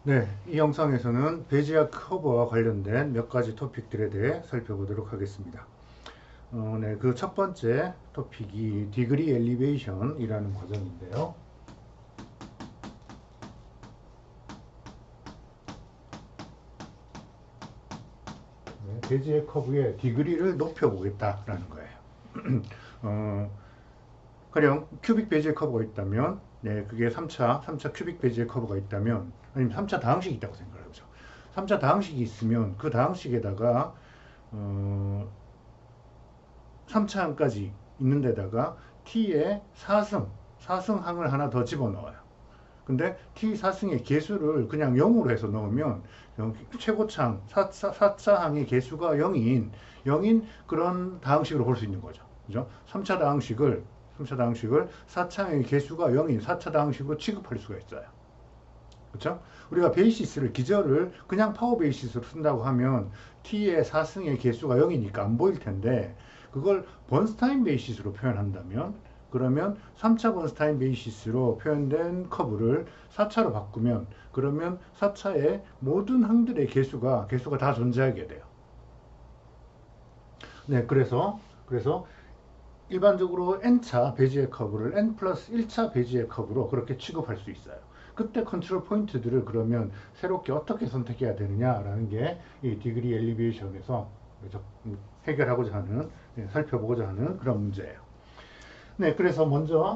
네, 이 영상에서는 베지아 커브와 관련된 몇 가지 토픽들에 대해 살펴보도록 하겠습니다. 네, 그 첫 번째 토픽이 디그리 엘리베이션이라는 과정인데요. 네, 베지의 커브의 디그리를 높여보겠다라는 거예요. 어, 가령 큐빅 베지의 커브가 있다면, 네, 그게 3차 큐빅 베지의 커브가 있다면, 아니면 3차 다항식이 있다고 생각을 해보죠. 3차 다항식이 있으면 그 다항식에다가 3차항까지 있는 데다가 t의 4승항을 하나 더 집어넣어요. 근데 t 4승의 개수를 그냥 0으로 해서 넣으면 최고차항 4차항의 개수가 0인 그런 다항식으로 볼 수 있는 거죠. 그죠? 3차 다항식을 4차항의 개수가 0인 4차 다항식으로 취급할 수가 있어요. 그렇죠? 우리가 베이시스를 기저를 그냥 파워 베이시스로 쓴다고 하면 t의 4승의 개수가 0이니까 안 보일 텐데 그걸 번스타인 베이시스로 표현한다면 그러면 3차 번스타인 베이시스로 표현된 커브를 4차로 바꾸면 그러면 4차의 모든 항들의 개수가 다 존재하게 돼요. 네, 그래서 일반적으로 n차 베지의 커브를 n 플러스 1차 베지의 커브로 그렇게 취급할 수 있어요. 그때 컨트롤 포인트들을 그러면 새롭게 어떻게 선택해야 되느냐라는 게 이 디그리 엘리베이션에서 해결하고자 하는, 살펴보고자 하는 그런 문제예요. 네, 그래서 먼저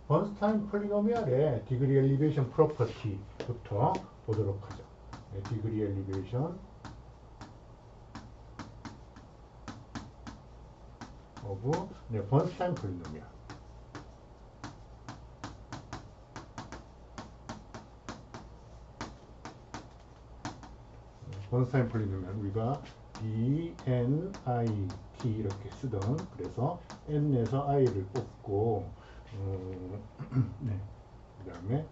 번스타인 폴리노미알의 디그리 엘리베이션 프로퍼티부터 보도록 하죠. 네, 디그리 엘리베이션 오브 번스타인 폴리노미알. 번스타인 폴리노미알 우리가 b, n, i, t 이렇게 쓰던 그래서 n에서 i를 뽑고 네, 그 다음에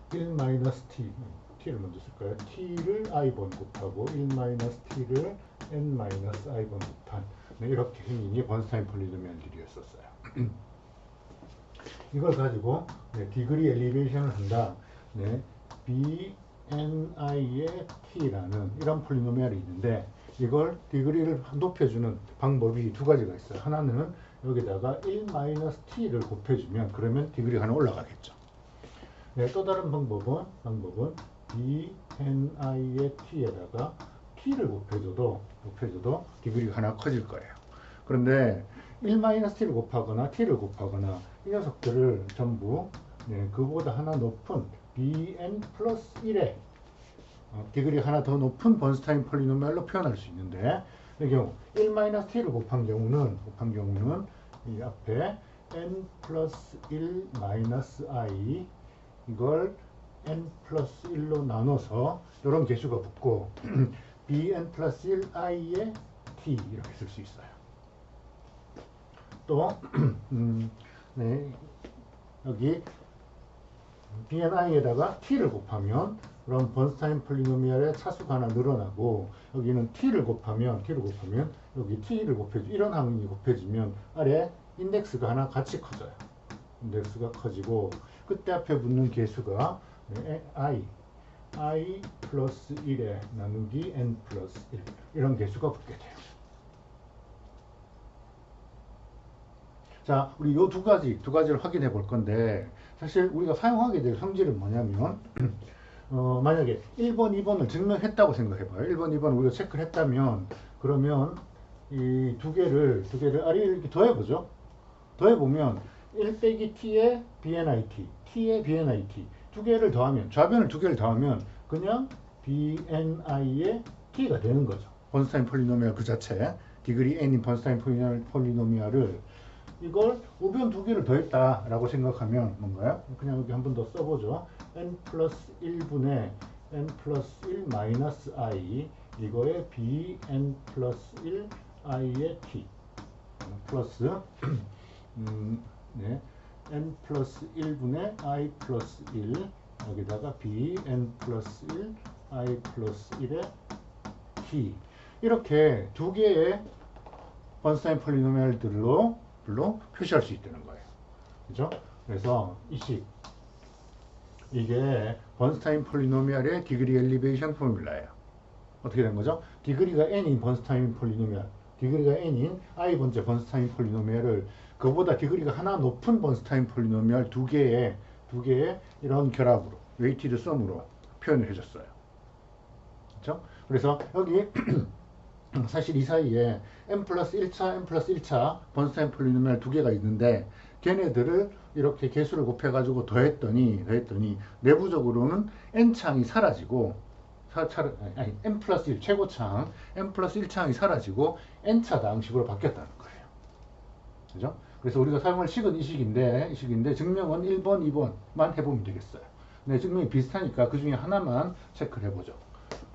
1-t t를 먼저 쓸까요? t를 i번 곱하고 1-t를 n-i번 곱한 네, 이렇게 생긴 게 번스타인 폴리노미알들이었었어요. 이걸 가지고 네, 디그리 엘리베이션을 한다. 네, b, ni의 t라는 이런 폴리노미알이 있는데 이걸 디그리를 높여주는 방법이 두 가지가 있어요. 하나는 여기다가 1-t를 곱해주면 그러면 디그리가 하나 올라가겠죠. 네, 또 다른 방법은 b, ni의 t에다가 t를 곱해줘도 디그리가 하나 커질 거예요. 그런데 1-t를 곱하거나 t를 곱하거나 이 녀석들을 전부 네, 그보다 하나 높은 bn 플러스 1의 디그리 하나 더 높은 번스타인 폴리노미알로 표현할 수 있는데 이 경우 1-t를 곱한 경우는 이 앞에 n 플러스 1 마이너스 i 이걸 n 플러스 1로 나눠서 이런 개수가 붙고 bn 플러스 1 i의 t 이렇게 쓸 수 있어요. 또 네, 여기 bni에다가 t를 곱하면 그럼 번스타인 폴리노미알의 차수가 하나 늘어나고 여기는 t를 곱하면 여기 t를 곱해주 이런 항이 곱해지면 아래 인덱스가 하나 같이 커져요. 인덱스가 커지고 그때 앞에 붙는 개수가 네, i 플러스 1에 나누기 n 플러스 1 이런 개수가 붙게 돼요. 자, 우리 요 두 가지를 확인해 볼 건데 사실 우리가 사용하게 될 성질은 뭐냐면 만약에 1번, 2번을 증명했다고 생각해봐요. 1번, 2번 우리가 체크를 했다면 그러면 이 두 개를 아래 이렇게 더해보죠. 더해보면 1 빼기 t의 bnit, t의 bnit 두 개를 더하면 좌변을 두 개를 더하면 그냥 bni의 t가 되는 거죠. 번스타인 폴리노미알 그 자체 디그리 n인 번스타인 폴리노미알을 이걸 우변 두 개를 더했다라고 생각하면 뭔가요? 그냥 여기 한 번 더 써보죠. n 플러스 1분의 n 플러스 1 마이너스 i 이거에 bn 플러스 1 i의 t 플러스 네, n 플러스 1분의 i 플러스 1 여기다가 bn 플러스 1 i 플러스 1의 t 이렇게 두 개의 번스타인 폴리노미알들로 표시할 수 있다는 거예요. 그죠? 그래서 이게 번스타인 폴리노미알의 디그리 엘리베이션 포뮬라예요. 어떻게 된 거죠? 디그리가 n인 번스타인 폴리노미알, 디그리가 n인 i번째 번스타인 폴리노미알을 그보다 디그리가 하나 높은 번스타인 폴리노미알 두 개의 이런 결합으로 웨이티드 썸으로 표현을 해줬어요. 그렇죠? 그래서 여기 사실 이 사이에 n 플러스 1차, n 플러스 1차 번스타인 폴리노미알 두 개가 있는데 걔네들을 이렇게 개수를 곱해가지고 더했더니 내부적으로는 n창이 사라지고 n 플러스 1 최고창 n 플러스 1창이 사라지고 n차당 식으로 바뀌었다는 거예요. 그죠? 그래서 우리가 사용할 식은 이 식인데 증명은 1번, 2번만 해보면 되겠어요. 네, 증명이 비슷하니까 그 중에 하나만 체크를 해보죠.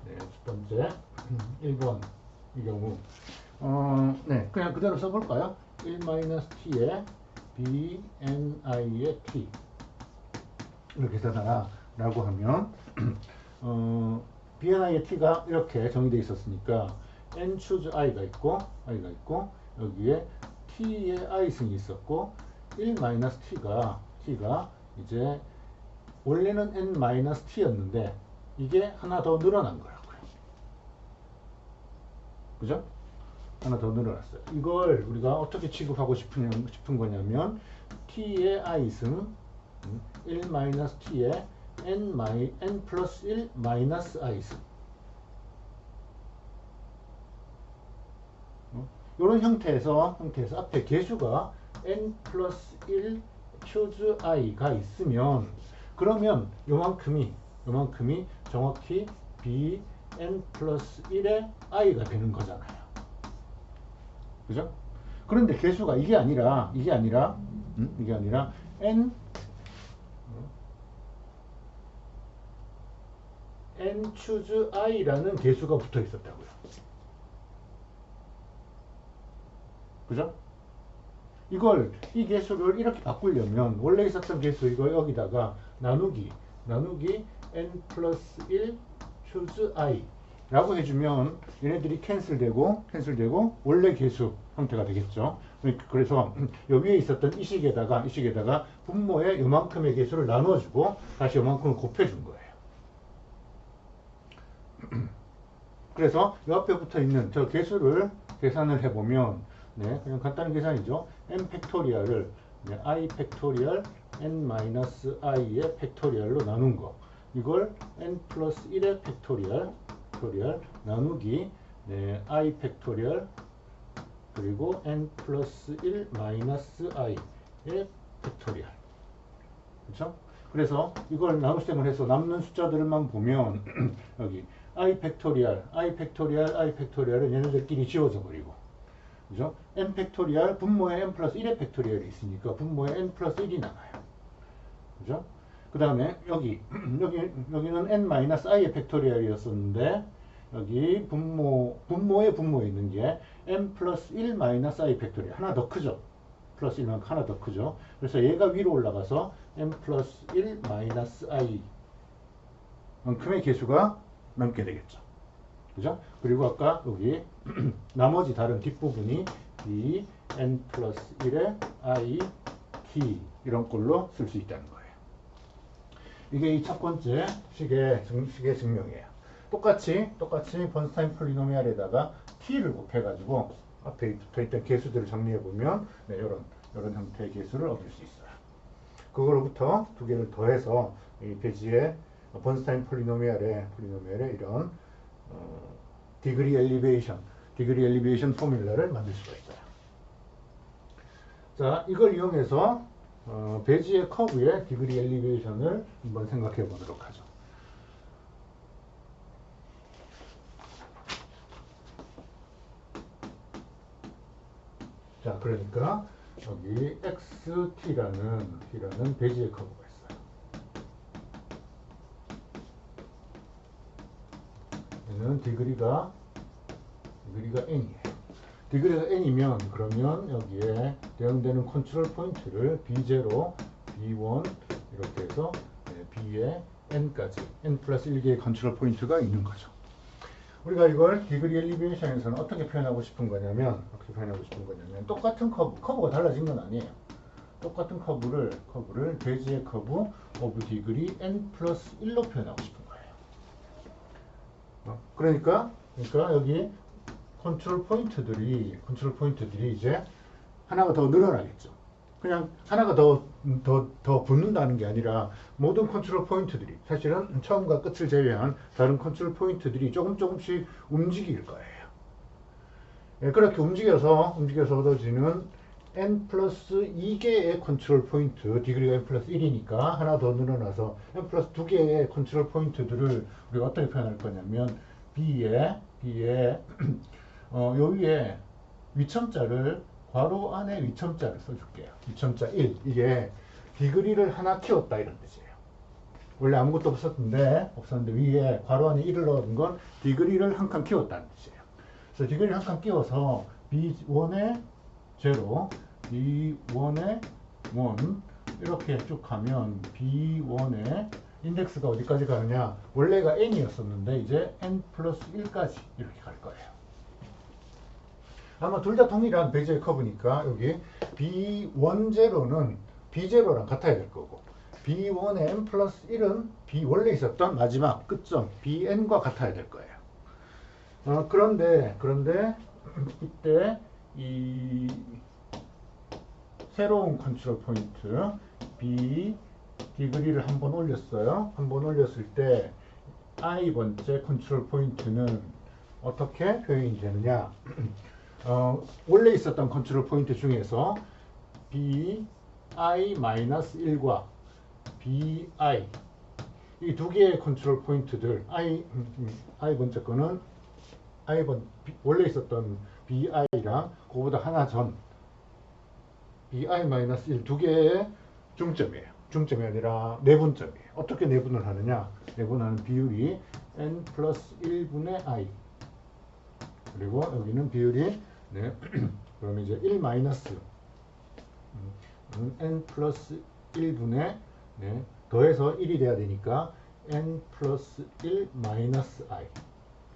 네, 첫 번째 1번 이 경우 네, 그냥 그대로 써볼까요? 1-t에 bni의 t 이렇게 써놔라 라고 하면 bni의 t가 이렇게 정의되어 있었으니까 n choose i가 있고 여기에 t의 i승이 있었고 1-t가 이제 원래는 n-t였는데 이게 하나 더 늘어난 거라고요. 그죠? 하나 더 늘어났어요. 이걸 우리가 어떻게 취급하고 싶은 거냐면 t의 i승 1-t의 n 플러스 1 마이너스 i승 이런 형태에서 앞에 개수가 n 플러스 1 choose i가 있으면 그러면 요만큼이 정확히 b n 플러스 1의 i가 되는 거잖아요. 그죠? 그런데 개수가 이게 아니라 n choose i라는 개수가 붙어 있었다고요. 그죠? 이 개수를 이렇게 바꾸려면 원래 있었던 개수 이거 여기다가 나누기 n 플러스 1 choose i 라고 해주면 얘네들이 캔슬되고 원래 개수 형태가 되겠죠. 그래서 여기 위에 있었던 이 식에다가 분모의 요만큼의 개수를 나눠주고 다시 요만큼을 곱해준 거예요. 그래서 이 앞에 붙어 있는 저 개수를 계산을 해보면 네, 그냥 간단한 계산이죠. n 팩토리얼을 i 팩토리얼 n 마이너스 i의 팩토리얼로 나눈 거. 이걸 n 플러스 1의 팩토리얼 나누기 i 팩토리얼 그리고 n 플러스 1 마이너스 i의 팩토리얼. 그렇죠? 그래서 이걸 나눗셈을 해서 남는 숫자들만 보면 여기 i 팩토리얼은 얘네들끼리 지워져 버리고 그죠? n 팩토리얼 분모에 n 플러스 1의 팩토리얼이 있으니까 분모에 n 플러스 1이 남아요. 그죠? 그 다음에 여기는 n 마이너스 i의 팩토리얼이었었는데 여기 분모에 있는 게 n 플러스 1 마이너스 i 팩토리얼 하나 더 크죠? 플러스 1만큼 하나 더 크죠? 그래서 얘가 위로 올라가서 n 플러스 1 마이너스 i 만큼의 개수가 남게 되겠죠. 그죠? 그리고 아까 여기 나머지 다른 뒷부분이 b n 플러스 1의 i t 이런 꼴로 쓸 수 있다는 거예요. 이게 이 첫 번째 식의 증명이에요. 똑같이 번스타인 폴리노미알에다가 t를 곱해가지고 앞에 붙어있던 개수들을 정리해보면 네, 이런 형태의 개수를 얻을 수 있어요. 그거로부터 두 개를 더해서 이 배지의 번스타인 폴리노미알의 이런 디그리 엘리베이션 포뮬러를 만들 수가 있어요. 자, 이걸 이용해서 배지의 커브의 디그리 엘리베이션을 한번 생각해 보도록 하죠. 자, 그러니까 여기 XT라는 배지의 커브가 있어요. 얘는 디그리가 N이에요. 디그리가 N이면 그러면 여기에 대응되는 컨트롤 포인트를 B0, B1 이렇게 해서 B에 N까지 N 플러스 1개의 컨트롤 포인트가 있는 거죠. 우리가 이걸 디그리 엘리베이션에서는 어떻게 표현하고 싶은 거냐면 똑같은 커브가 달라진 건 아니에요. 똑같은 커브를 베지의 커브 오브 디그리 n 플러스 1로 표현하고 싶은 거예요. 그러니까 여기 컨트롤 포인트들이 이제 하나가 더 늘어나겠죠. 그냥 하나가 더 붙는다는 게 아니라 모든 컨트롤 포인트들이 사실은 처음과 끝을 제외한 다른 컨트롤 포인트들이 조금씩 움직일 거예요. 예, 그렇게 움직여서 얻어지는 n 플러스 2개의 컨트롤 포인트, 디그리가 n 플러스 1이니까 하나 더 늘어나서 n 플러스 2개의 컨트롤 포인트들을 우리가 어떻게 표현할 거냐면 B에 요 위에 위첨자를 괄호 안에 위첨자를 써줄게요. 위첨자 1. 이게 디그리를 하나 키웠다 이런 뜻이에요. 원래 아무것도 없었는데 위에 괄호 안에 1을 넣은 건 디그리를 한 칸 키웠다는 뜻이에요. 그래서 디그리를 한 칸 키워서 B1에 0, B1에 1 이렇게 쭉 가면 B1의 인덱스가 어디까지 가느냐? 원래가 n이었었는데 이제 n 플러스 1까지 이렇게 갈 거예요. 아마 둘 다 동일한 베지의 커브니까 여기 B10는 B0랑 같아야 될 거고 B1의 n 플러스 1은 원래 있었던 마지막 끝점 Bn과 같아야 될 거예요. 그런데 이때 이 새로운 컨트롤 포인트 B 디그리를 한번 올렸어요. 한번 올렸을 때 i번째 컨트롤 포인트는 어떻게 표현이 되느냐? 원래 있었던 컨트롤 포인트 중에서 bi-1과 bi 이 두 개의 컨트롤 포인트들 i번째 거는 원래 있었던 bi랑 그거보다 하나 전 bi-1 두 개의 중점이에요. 중점이 아니라 내분점이에요. 어떻게 내분을 하느냐? 내분하는 비율이 n 플러스 1분의 i 그리고 여기는 비율이 그러면 이제 1 마이너스 n 플러스 1분의 더해서 1이 돼야 되니까 n 플러스 1 마이너스 i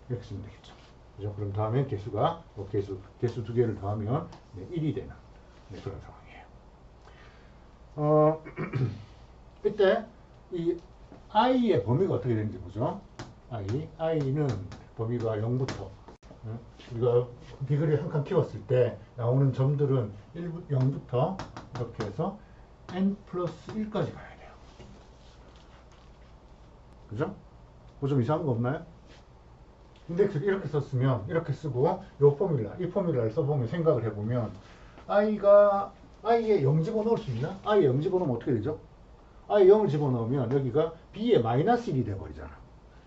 이렇게 쓰면 되겠죠. 그죠? 그럼 다음에 개수가 개수 두 개를 더하면 1이 되는 그런 상황이에요. 이때 이 i의 범위가 어떻게 되는지 보죠. i는 범위가 0부터 우리가 디그리를 한 칸 키웠을 때 나오는 점들은 0부터 이렇게 해서 n 플러스 1까지 가야 돼요. 그죠? 뭐 좀 이상한 거 없나요? 인덱스를 이렇게 썼으면 이렇게 쓰고 이 포뮬라를 써보면 생각을 해보면 i에 0 집어넣을 수 있나? i에 0 집어넣으면 어떻게 되죠? i에 0을 집어넣으면 여기가 b에 마이너스 1이 돼버리잖아.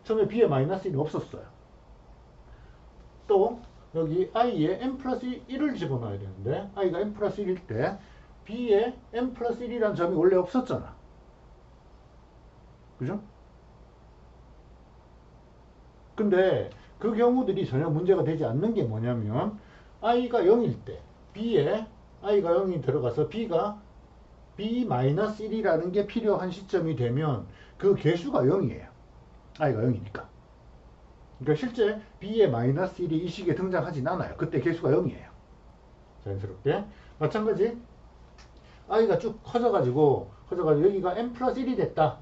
처음에 b에 마이너스 1이 없었어요. 또 여기 i에 n 플러스 1을 집어넣어야 되는데 i가 n 플러스 1일 때 b에 n 플러스 1이라는 점이 원래 없었잖아. 그죠? 근데 그 경우들이 전혀 문제가 되지 않는 게 뭐냐면 i가 0일 때 b에 i가 0이 들어가서 b가 b-1이라는 게 필요한 시점이 되면 그 개수가 0이에요. i가 0이니까. 그러니까 실제 b의 마이너스 1이 이 식에 등장하진 않아요. 그때 개수가 0이에요. 자연스럽게. 마찬가지 i가 쭉 커져가지고 여기가 n 플러스 1이 됐다.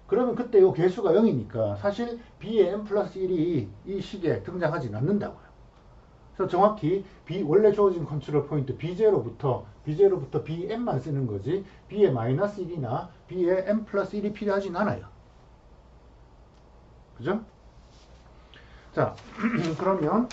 그러면 그때 이 개수가 0이니까 사실 b의 n 플러스 1이 이 식에 등장하진 않는다고요. 그래서 정확히 원래 주어진 컨트롤 포인트 b0부터 bn만 쓰는 거지 b의 마이너스 1이나 b의 n 플러스 1이 필요하진 않아요. 그죠? 자, 그러면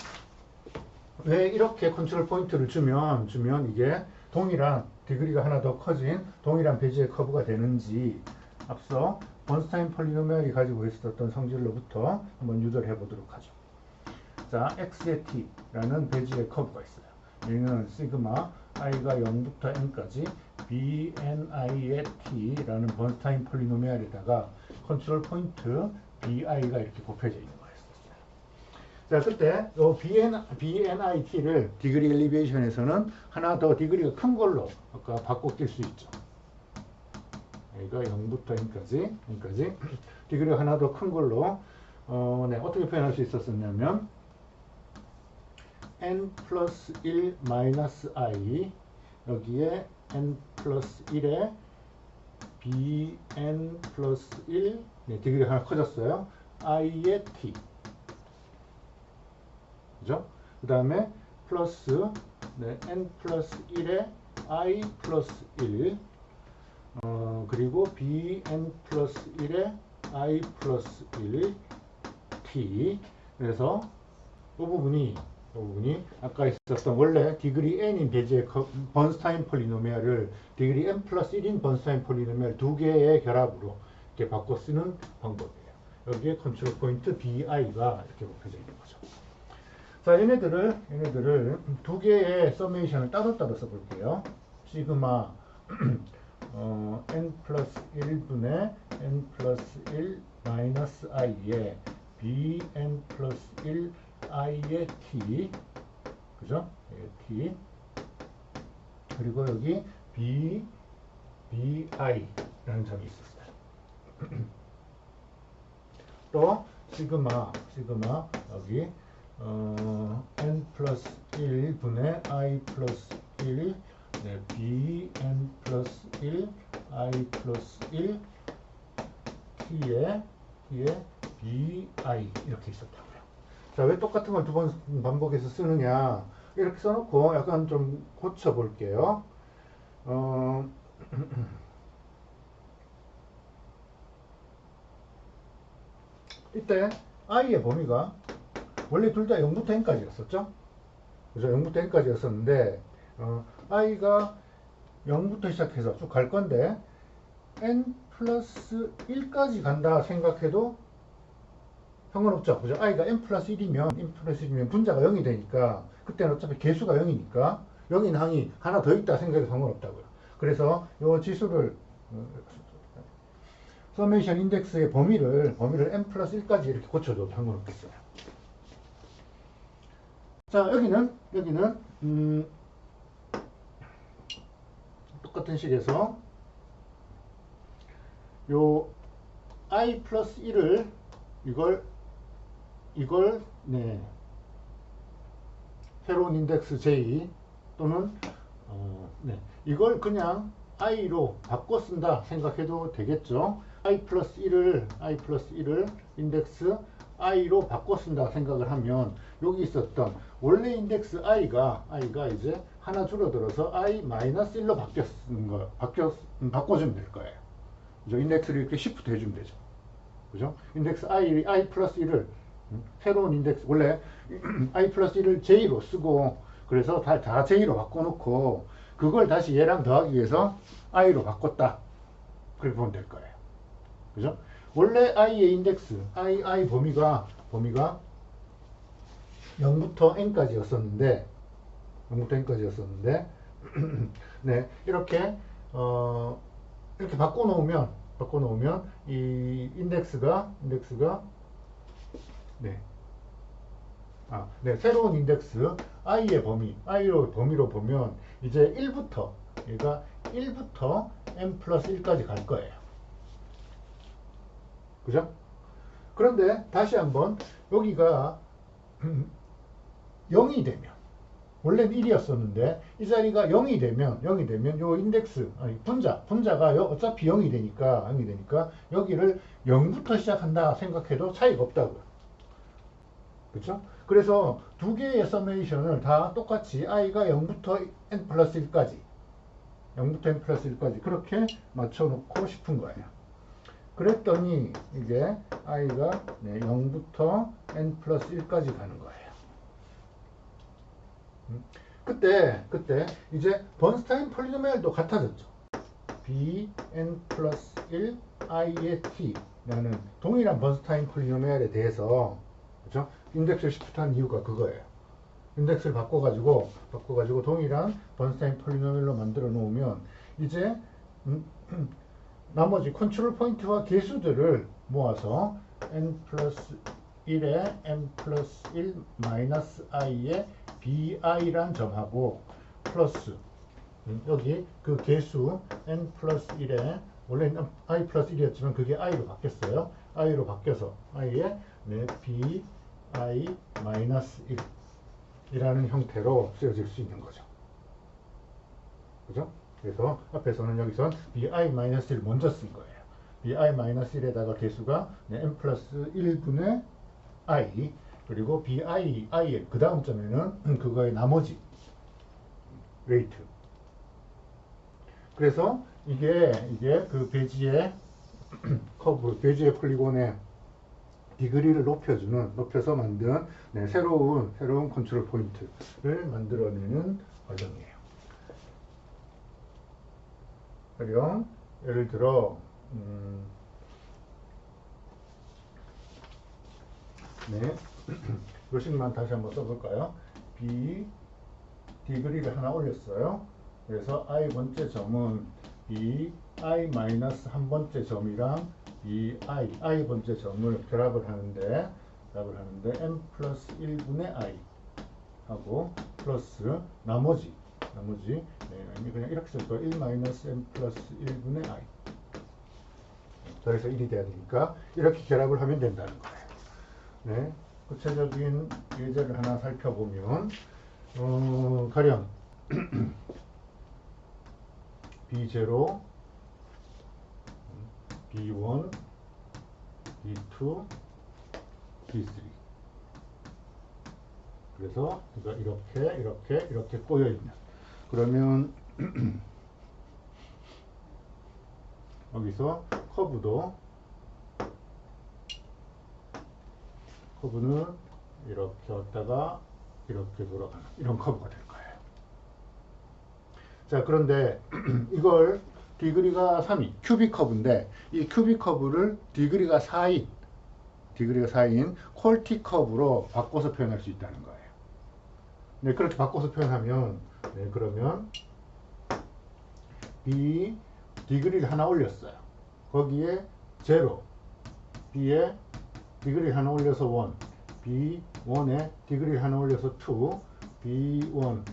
왜 이렇게 컨트롤 포인트를 주면 이게 동일한 디그리가 하나 더 커진 동일한 베지의 커브가 되는지 앞서 번스타인 폴리노미얼이 가지고 있었던 성질로부터 한번 유도를 해보도록 하죠. 자, x의 t라는 베지의 커브가 있어요. 여기는 시그마 i가 0부터 n까지 bni의 t라는 번스타인 폴리노미얼에다가 컨트롤 포인트 bi가 이렇게 곱해져 있는 거예요. 자, 그때 요 BNIT를 디그리 엘리베이션에서는 하나 더 디그리가 큰 걸로 아까 바꿔 낄 수 있죠. 여기가 0부터 n까지 디그리가 하나 더 큰 걸로 어떻게 표현할 수 있었냐면 n 플러스 1 마이너스 i 여기에 n 플러스 1에 bn 플러스 1, 네, 디그리 하나 커졌어요. i의 t. 그죠? 그 다음에 플러스, 네, n 플러스 1에 i 플러스 1, 그리고 bn 플러스 1에 i 플러스 1, t. 그래서 이 부분이 아까 있었던 원래 디그리 n인 배지의 번스타인 폴리노미알을 디그리 n 플러스 1인 번스타인 폴리노미알 두 개의 결합으로 이렇게 바꿔 쓰는 방법이에요. 여기에 컨트롤 포인트 bi가 이렇게 묶여져 있는 거죠. 자, 얘네들을 두 개의 서메이션을 따로따로 써볼게요. 시그마 n 플러스 1분의 n 플러스 1 마이너스 i에 bn 플러스 1 i의 t, 그죠? t. 그리고 여기 bi라는 점이 있었어요. 또 시그마 여기 n 플러스 1분의 i 플러스 1, 네, bn 플러스 1 i 플러스 1 t에 bi 이렇게 있었다고요. 자, 왜 똑같은 걸 두 번 반복해서 쓰느냐, 이렇게 써놓고 약간 좀 고쳐 볼게요. 이때 i의 범위가 원래 둘 다 0부터 n까지였었죠. 그죠? 0부터 n까지였었는데 i가 0부터 시작해서 쭉 갈 건데 n 플러스 1까지 간다 생각해도 상관없죠. 그죠? i가 n 플러스 1이면 분자가 0이 되니까 그때는 어차피 개수가 0이니까 0인 항이 하나 더 있다 생각해도 상관없다고요. 그래서 이 지수를 서메이션 인덱스의 범위를 n 플러스 1까지 이렇게 고쳐도 상관없겠어요. 자, 여기는 똑같은 식에서 요 i 플러스 1을 이걸 네, 새로운 인덱스 j 또는 네, 이걸 그냥 i로 바꿔 쓴다 생각해도 되겠죠. i 플러스 1을 인덱스 i로 바꿔 쓴다 생각을 하면 여기 있었던 원래 인덱스 i가 이제 하나 줄어들어서 i 마이너스 1로 바꿔주면 될 거예요. 그죠? 인덱스를 이렇게 시프트 해주면 되죠. 그죠? 인덱스 i 플러스 1을 새로운 인덱스, 원래 i 플러스 1을 j로 쓰고 그래서 다 j로 바꿔놓고 그걸 다시 얘랑 더하기 위해서 i로 바꿨다. 그렇게 보면 될 거예요. 그죠? 원래 i의 인덱스, i 범위가 0부터 n까지였었는데 네, 이렇게 바꿔놓으면 이 인덱스가 새로운 인덱스 i의 범위로 보면 이제 1부터 n 플러스 1까지 갈 거예요. 그죠? 그런데 다시 한번 여기가 0이 되면 원래는 1이었었는데 이 자리가 0이 되면 요 인덱스 분자가 어차피 0이 되니까 여기를 0부터 시작한다 생각해도 차이가 없다고요. 그렇죠? 그래서 두 개의 서메이션을 다 똑같이 i가 0부터 n 플러스 1까지 그렇게 맞춰놓고 싶은 거예요. 그랬더니 이게 i가 0부터 n 플러스 1까지 가는 거예요. 그때 이제 번스타인 폴리노미알도 같아졌죠. bn 플러스 1 i의 t라는 동일한 번스타인 폴리노미알에 대해서, 그렇죠? 인덱스를 시프트한 이유가 그거예요. 인덱스를 바꿔가지고 동일한 번스타인 폴리노미알로 만들어 놓으면 이제 나머지 컨트롤 포인트와 개수들을 모아서 n 플러스 1에 n 플러스 1 마이너스 i의 bi란 점하고 플러스 여기 그 개수 n 플러스 1에 원래는 i 플러스 1이었지만 그게 i로 바뀌었어요. i로 바뀌어서 i의 bi 마이너스 1이라는 형태로 쓰여질 수 있는 거죠. 그죠? 그래서 앞에서는 여기선 bi-1 먼저 쓴 거예요. bi-1에다가 개수가 n 플러스 1분의 i, 그리고 bi의 그 다음 점에는 그거의 나머지 웨이트. 그래서 이게 그 배지의 커브, 배지의 폴리곤의 디그리를 높여서 만든 새로운 컨트롤 포인트를 만들어내는 과정이에요. 가령 예를 들어 요식만 다시 한번 써볼까요? B 디그리를 하나 올렸어요. 그래서 i 번째 점은 이 i 마이너스 한 번째 점이랑 이 i 번째 점을 결합을 하는데 n 플러스 1분의 i 하고 플러스 나머지 그냥 이렇게 쓸 거예요. 1 마이너스 n 플러스 1분의 i 더해서 1이 돼야 되니까 이렇게 결합을 하면 된다는 거예요. 네, 구체적인 예제를 하나 살펴보면 가령 B0, B1, B2, B3 그래서 이렇게 꼬여있는 그러면 여기서 커브는 이렇게 왔다가 이렇게 돌아가는 이런 커브가 될 거예요. 자, 그런데 이걸 디그리가 3인 큐빅 커브인데 이 큐빅 커브를 디그리가 4인 퀄티 커브로 바꿔서 표현할 수 있다는 거예요. 네, 그렇게 바꿔서 표현하면 그러면 B 디그리를 하나 올렸어요. 거기에 0, B에 디그리를 하나 올려서 1, B1에 디그리를 하나 올려서 2, B1,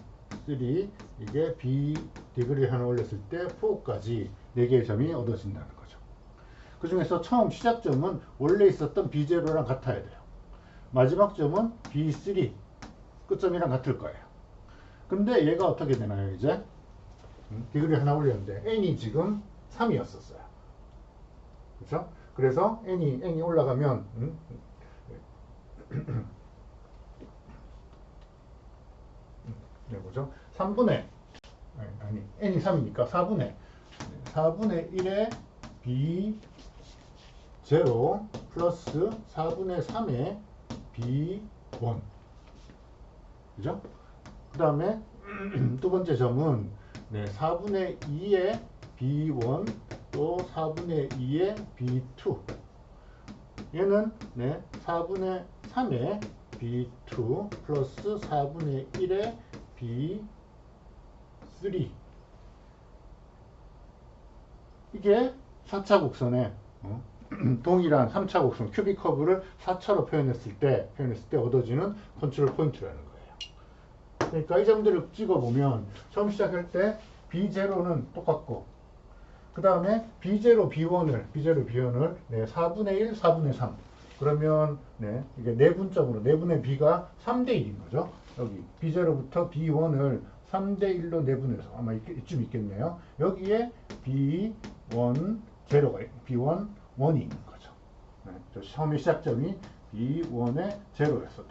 3 이게 B 디그리를 하나 올렸을 때 4까지 4개의 점이 얻어진다는 거죠. 그 중에서 처음 시작점은 원래 있었던 B0랑 같아야 돼요. 마지막 점은 B3 끝점이랑 같을 거예요. 근데 얘가 어떻게 되나요? 이제 디그리 하나 올렸는데 n이 지금 3이었었어요. 그렇죠? 그래서 n이 올라가면 뭐죠? 3분의 n이 3이니까 4분의 1의 B0 플러스 4분의 3의 B1 그죠? 그 다음에 두 번째 점은 4분의 2의 B1 또 4분의 2의 B2 얘는 4분의 3의 B2 플러스 4분의 1의 B3 이게 4차 곡선의 동일한 3차 곡선 큐빅 커브를 4차로 표현했을 때 얻어지는 컨트롤 포인트라는 거예요. 그러니까 이 점들을 찍어보면 처음 시작할 때 B0는 똑같고 그 다음에 B0, B1을 4분의 1, 4분의 3 그러면 이게 내분점으로 내분의 B가 3대 1인 거죠. 여기 B0부터 B1을 3대 1로 내분해서 아마 이쯤 있겠네요. 여기에 B1, 1이 있는 거죠. 처음에 시작점이 B1의 0였었던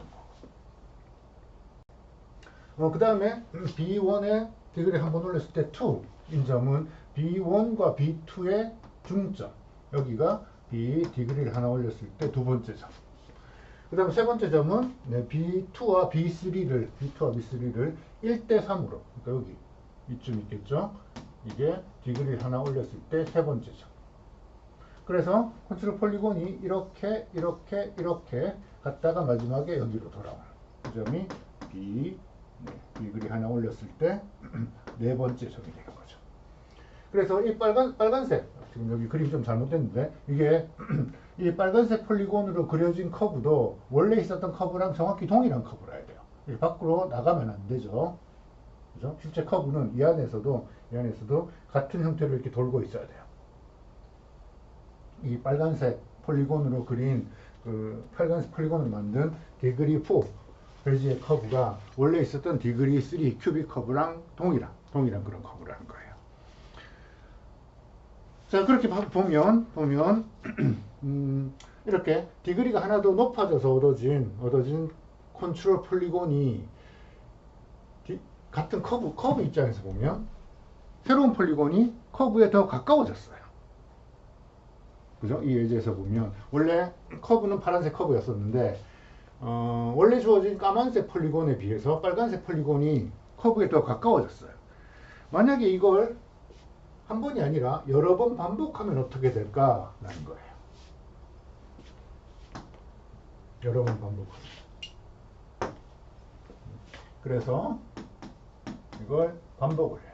거고. 그 다음에 B1의 디그리 한번 올렸을 때 2인 점은 B1과 B2의 중점. 여기가 B 디그리를 하나 올렸을 때 두 번째 점. 그 다음에 세 번째 점은 B2와 B3를 1대 3으로. 그러니까 여기 이쯤 있겠죠. 이게 디그리를 하나 올렸을 때 세 번째 점. 그래서 컨트롤 폴리곤이 이렇게 갔다가 마지막에 여기로 돌아오는 그 점이 디그리 하나 올렸을 때 네 번째 점이 되는 거죠. 그래서 이 빨간색 지금 여기 그림이 좀 잘못됐는데 이게 이 빨간색 폴리곤으로 그려진 커브도 원래 있었던 커브랑 정확히 동일한 커브라 해야 돼요. 밖으로 나가면 안 되죠. 그죠? 실제 커브는 이 안에서도 같은 형태로 이렇게 돌고 있어야 돼요. 이 빨간색 폴리곤으로 그린 그 빨간색 폴리곤을 만든 디그리 4 베지의 커브가 원래 있었던 디그리 3 큐빅 커브랑 동일한 그런 커브라는 거예요. 자, 그렇게 보면 이렇게 디그리가 하나 더 높아져서 얻어진 컨트롤 폴리곤이 같은 커브 입장에서 보면 새로운 폴리곤이 커브에 더 가까워졌어요. 그죠? 이 예제에서 보면 원래 커브는 파란색 커브였었는데 원래 주어진 까만색 폴리곤에 비해서 빨간색 폴리곤이 커브에 더 가까워졌어요. 만약에 이걸 한 번이 아니라 여러 번 반복하면 어떻게 될까라는 거예요. 여러 번 반복하면. 그래서 이걸 반복을 해요.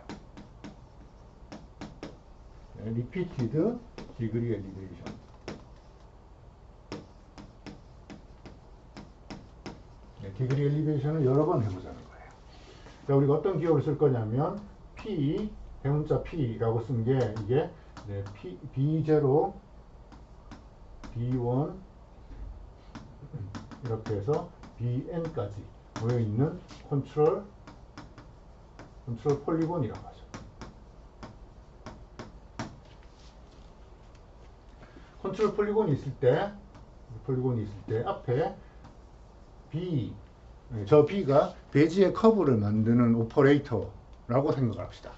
repeated degree elevation. 디그리 엘리베이션을 여러 번 해보자는 거예요. 자, 우리가 어떤 기호를 쓸 거냐면 P, 대문자 P라고 쓴 게 이게 B0, B1 이렇게 해서 BN까지 모여있는 컨트롤 폴리곤이라고 하죠. 컨트롤 폴리곤이 있을 때 앞에 B, 저 B가 배지의 커브를 만드는 오퍼레이터라고 생각을 합시다.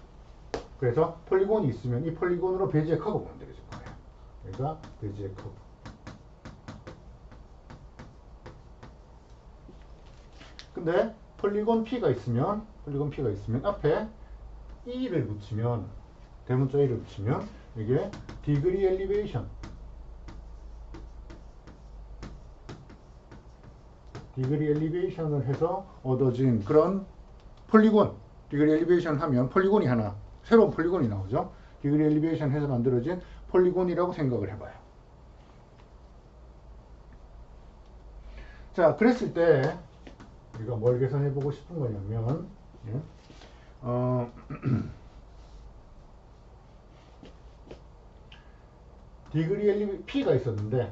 그래서 폴리곤이 있으면 이 폴리곤으로 배지의 커브가 만들어질 거예요. 얘가 배지의 커브. 근데 폴리곤 P가 있으면 앞에 E를 붙이면, 대문자 E를 붙이면 이게 디그리 엘리베이션을 해서 얻어진 그런 폴리곤, 디그리 엘리베이션 하면 폴리곤이 하나, 새로운 폴리곤이 나오죠. 디그리 엘리베이션 해서 만들어진 폴리곤이라고 생각을 해봐요. 자, 그랬을 때 우리가 뭘 계산해 보고 싶은 거냐면 디그리 P가 있었는데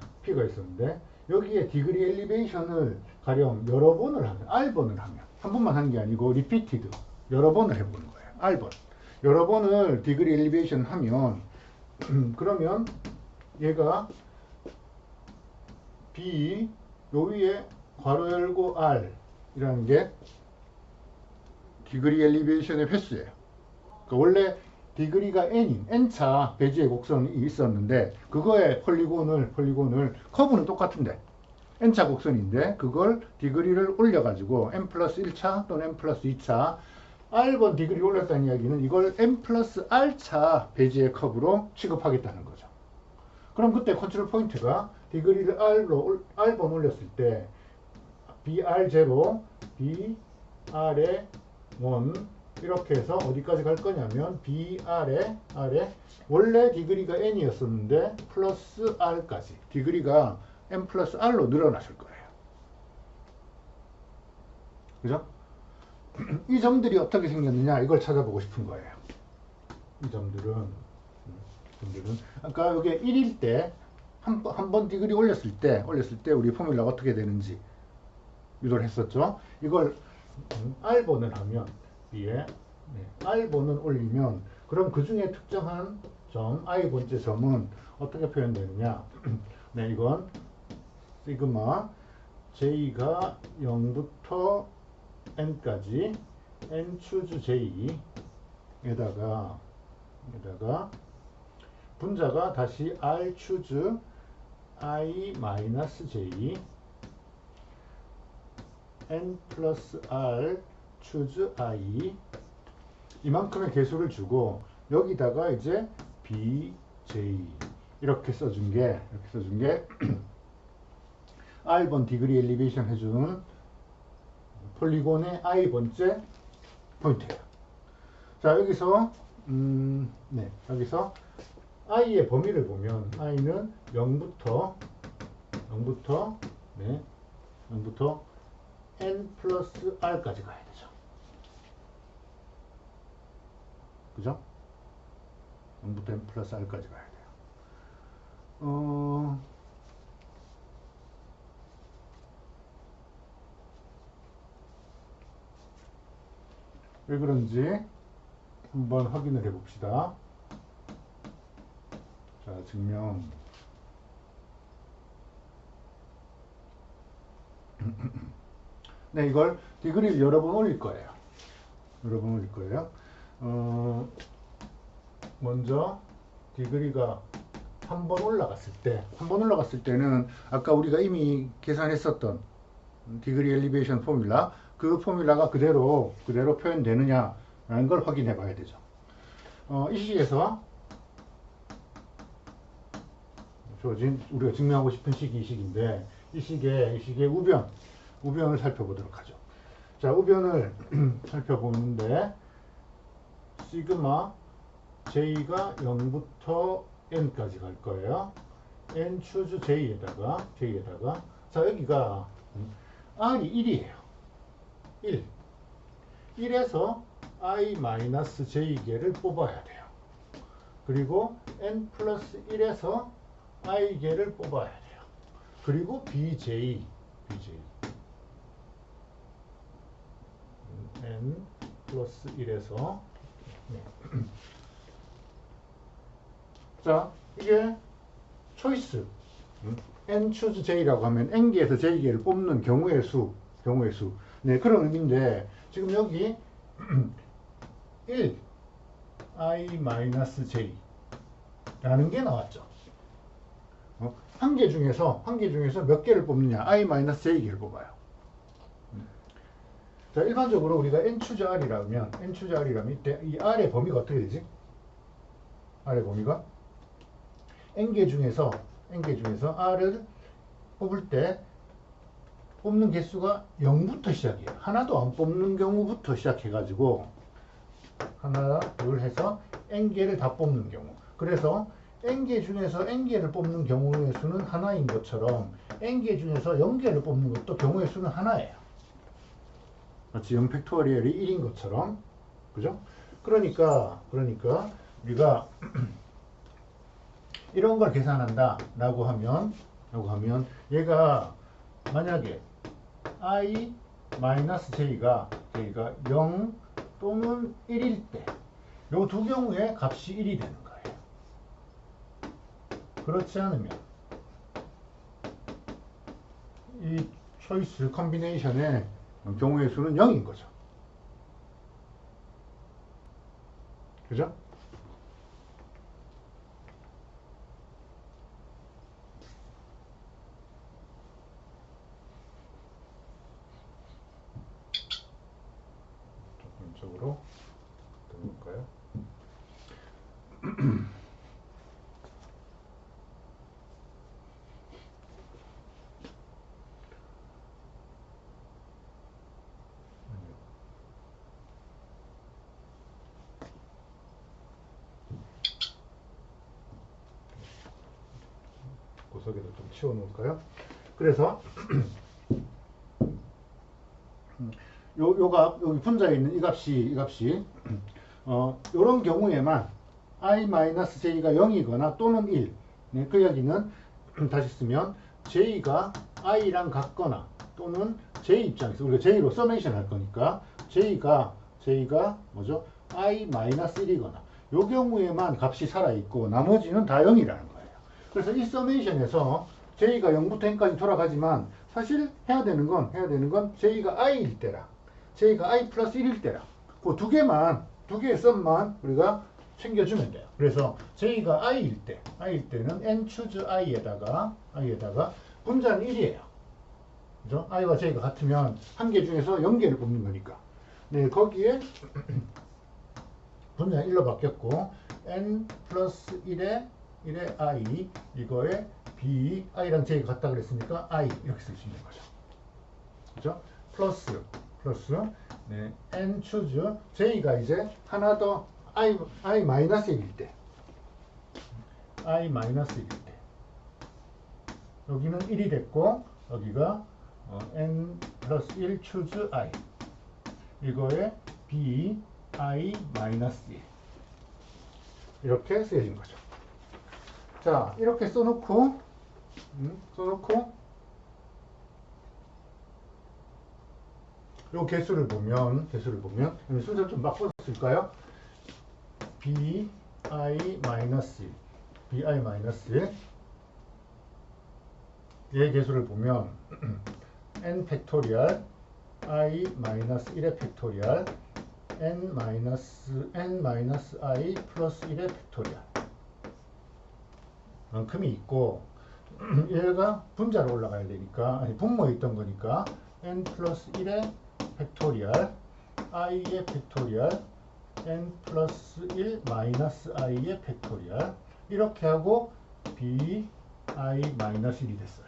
여기에 디그리 엘리베이션을 가령 여러 번을 하면, R번을 하면, 한 번만 하는 게 아니고 리피티드 여러 번을 해보는 거예요. R번 여러 번을 디그리 엘리베이션 하면 그러면 얘가 B 요 위에 괄호 열고 R 이라는 게 디그리 엘리베이션의 횟수예요. 그러니까 원래 디그리가 n차 배지의 곡선이 있었는데 그거의 폴리곤을 커브는 똑같은데 n차 곡선인데 그걸 디그리를 올려가지고 n 플러스 1차 또는 n 플러스 2차 r번 디그리 올렸다는 이야기는 이걸 n 플러스 r차 배지의 커브로 취급하겠다는 거죠. 그럼 그때 컨트롤 포인트가 디그리를 r번 올렸을 때 BR0, BR에 1 이렇게 해서 어디까지 갈 거냐면 BR에 원래 디그리가 n이었었는데 플러스 r까지 디그리가 n 플러스 r로 늘어났을 거예요. 그죠? 이 점들이 어떻게 생겼느냐 이걸 찾아보고 싶은 거예요. 이 점들은 아까 여기 1일 때 한 번 디그리 올렸을 때 우리 포뮬라가 어떻게 되는지 유도를 했었죠. 이걸 R번을 하면 B에 R번을 올리면 그럼 그 중에 특정한 점 I번째 점은 어떻게 표현되느냐 이건 시그마 J가 0부터 N까지 N 추즈 J에다가 분자가 다시 R 추즈 I 마이너스 J N 플러스 R 추즈 I 이만큼의 개수를 주고 여기다가 이제 BJ 이렇게 써준 게 R번 디그리 엘리베이션 해주는 폴리곤의 I번째 포인트예요. 자, 여기서 I의 범위를 보면 I는 0부터 N 플러스 R까지 가야 되죠. 그죠? 0부터 N 플러스 R까지 가야 돼요. 왜 그런지 한번 확인을 해 봅시다. 증명. 네, 이걸 디그리를 여러 번 올릴 거예요. 여러 번 올릴 거예요. 먼저 디그리가 한 번 올라갔을 때, 한 번 올라갔을 때는 아까 우리가 이미 계산했었던 디그리 엘리베이션 포뮬라, 그 포뮬라가 그대로 표현되느냐라는 걸 확인해 봐야 되죠. 이 식에서 지금 우리가 증명하고 싶은 식이 이 식인데, 이 식의 우변을 살펴보도록 하죠. 자, 우변을 살펴보는데 시그마 j가 0부터 n까지 갈 거예요. n choose j에다가 자, 여기가 r이 1이에요. 1. 1에서 i-j개를 뽑아야 돼요. 그리고 n 플러스 1에서 i개를 뽑아야 돼요. 그리고 bj n 플러스 1에서 네. 자, 이게 초이스 n choose j라고 하면 n개에서 j개를 뽑는 경우의 수. 네, 그런 의미인데 지금 여기 1 i-j 라는 게 나왔죠. 한 개 중에서 몇 개를 뽑느냐? i-j개를 뽑아요. 자, 일반적으로 우리가 n choose r이라면 이때 이 r의 범위가 어떻게 되지? r의 범위가 n개 중에서 r을 뽑을 때 뽑는 개수가 0부터 시작해요. 하나도 안 뽑는 경우부터 시작해가지고 하나, 둘 해서 n개를 다 뽑는 경우. 그래서 n개 중에서 n개를 뽑는 경우의 수는 하나인 것처럼 n개 중에서 0개를 뽑는 것도 경우의 수는 하나예요. 마치 0 팩토리얼이 1인 것처럼. 그죠? 그러니까 우리가 이런 걸 계산한다 라고 하면 얘가 만약에 i-j가 0 또는 1일 때 요 두 경우에 값이 1이 되는 거예요. 그렇지 않으면 이 초이스 컨비네이션의 경우의 수는 0인 거죠. 그죠? 조금 이쪽으로 들어볼까요? 구석에도 좀 치워 놓을까요? 그래서 여기 분자에 있는 이 값이 요런 경우에만 i-j가 0이거나 또는 1. 네, 그 이야기는 다시 쓰면 j가 i랑 같거나 또는 j 입장에서 우리가 j로 서메이션 할 거니까 j가 뭐죠? i-1이거나 요 경우에만 값이 살아있고 나머지는 다 0이라는 거예요. 그래서 이 서메이션에서 j가 0부터 n까지 돌아가지만 사실 해야 되는 건 j가 i일 때랑 j가 i 플러스 1일 때랑 그 두 개의 썸만 우리가 챙겨주면 돼요. 그래서 j가 i일 때는 n choose i에다가 분자는 1이에요. 그죠? i와 j가 같으면 한 개 중에서 0개를 뽑는 거니까. 네, 거기에 분자는 1로 바뀌었고 n 플러스 1에 i 이거에 b i랑 j가 같다 그랬으니까 i 이렇게 쓸 수 있는 거죠. 그죠? 플러스 네, n choose j가 이제 하나 더 i 마이너스 1일 때 여기는 1이 됐고 여기가 n 플러스 1 choose i 이거에 b i 마이너스 1 이렇게 쓰여진 거죠. 자, 이렇게 써놓고 요 개수를 보면 순서를 좀 바꿔 쓸까요? b i 마이너스 1 bi-1 얘 개수를 보면 n 팩토리얼 i-1의 팩토리얼 n-i 플러스 1의 팩토리얼 만큼이 있고 얘가 분자로 올라가야 되니까 아니 분모에 있던 거니까 n 플러스 1의 팩토리얼 i의 팩토리얼 n 플러스 1 마이너스 i의 팩토리얼 이렇게 하고 bi 마이너스 1이 됐어요.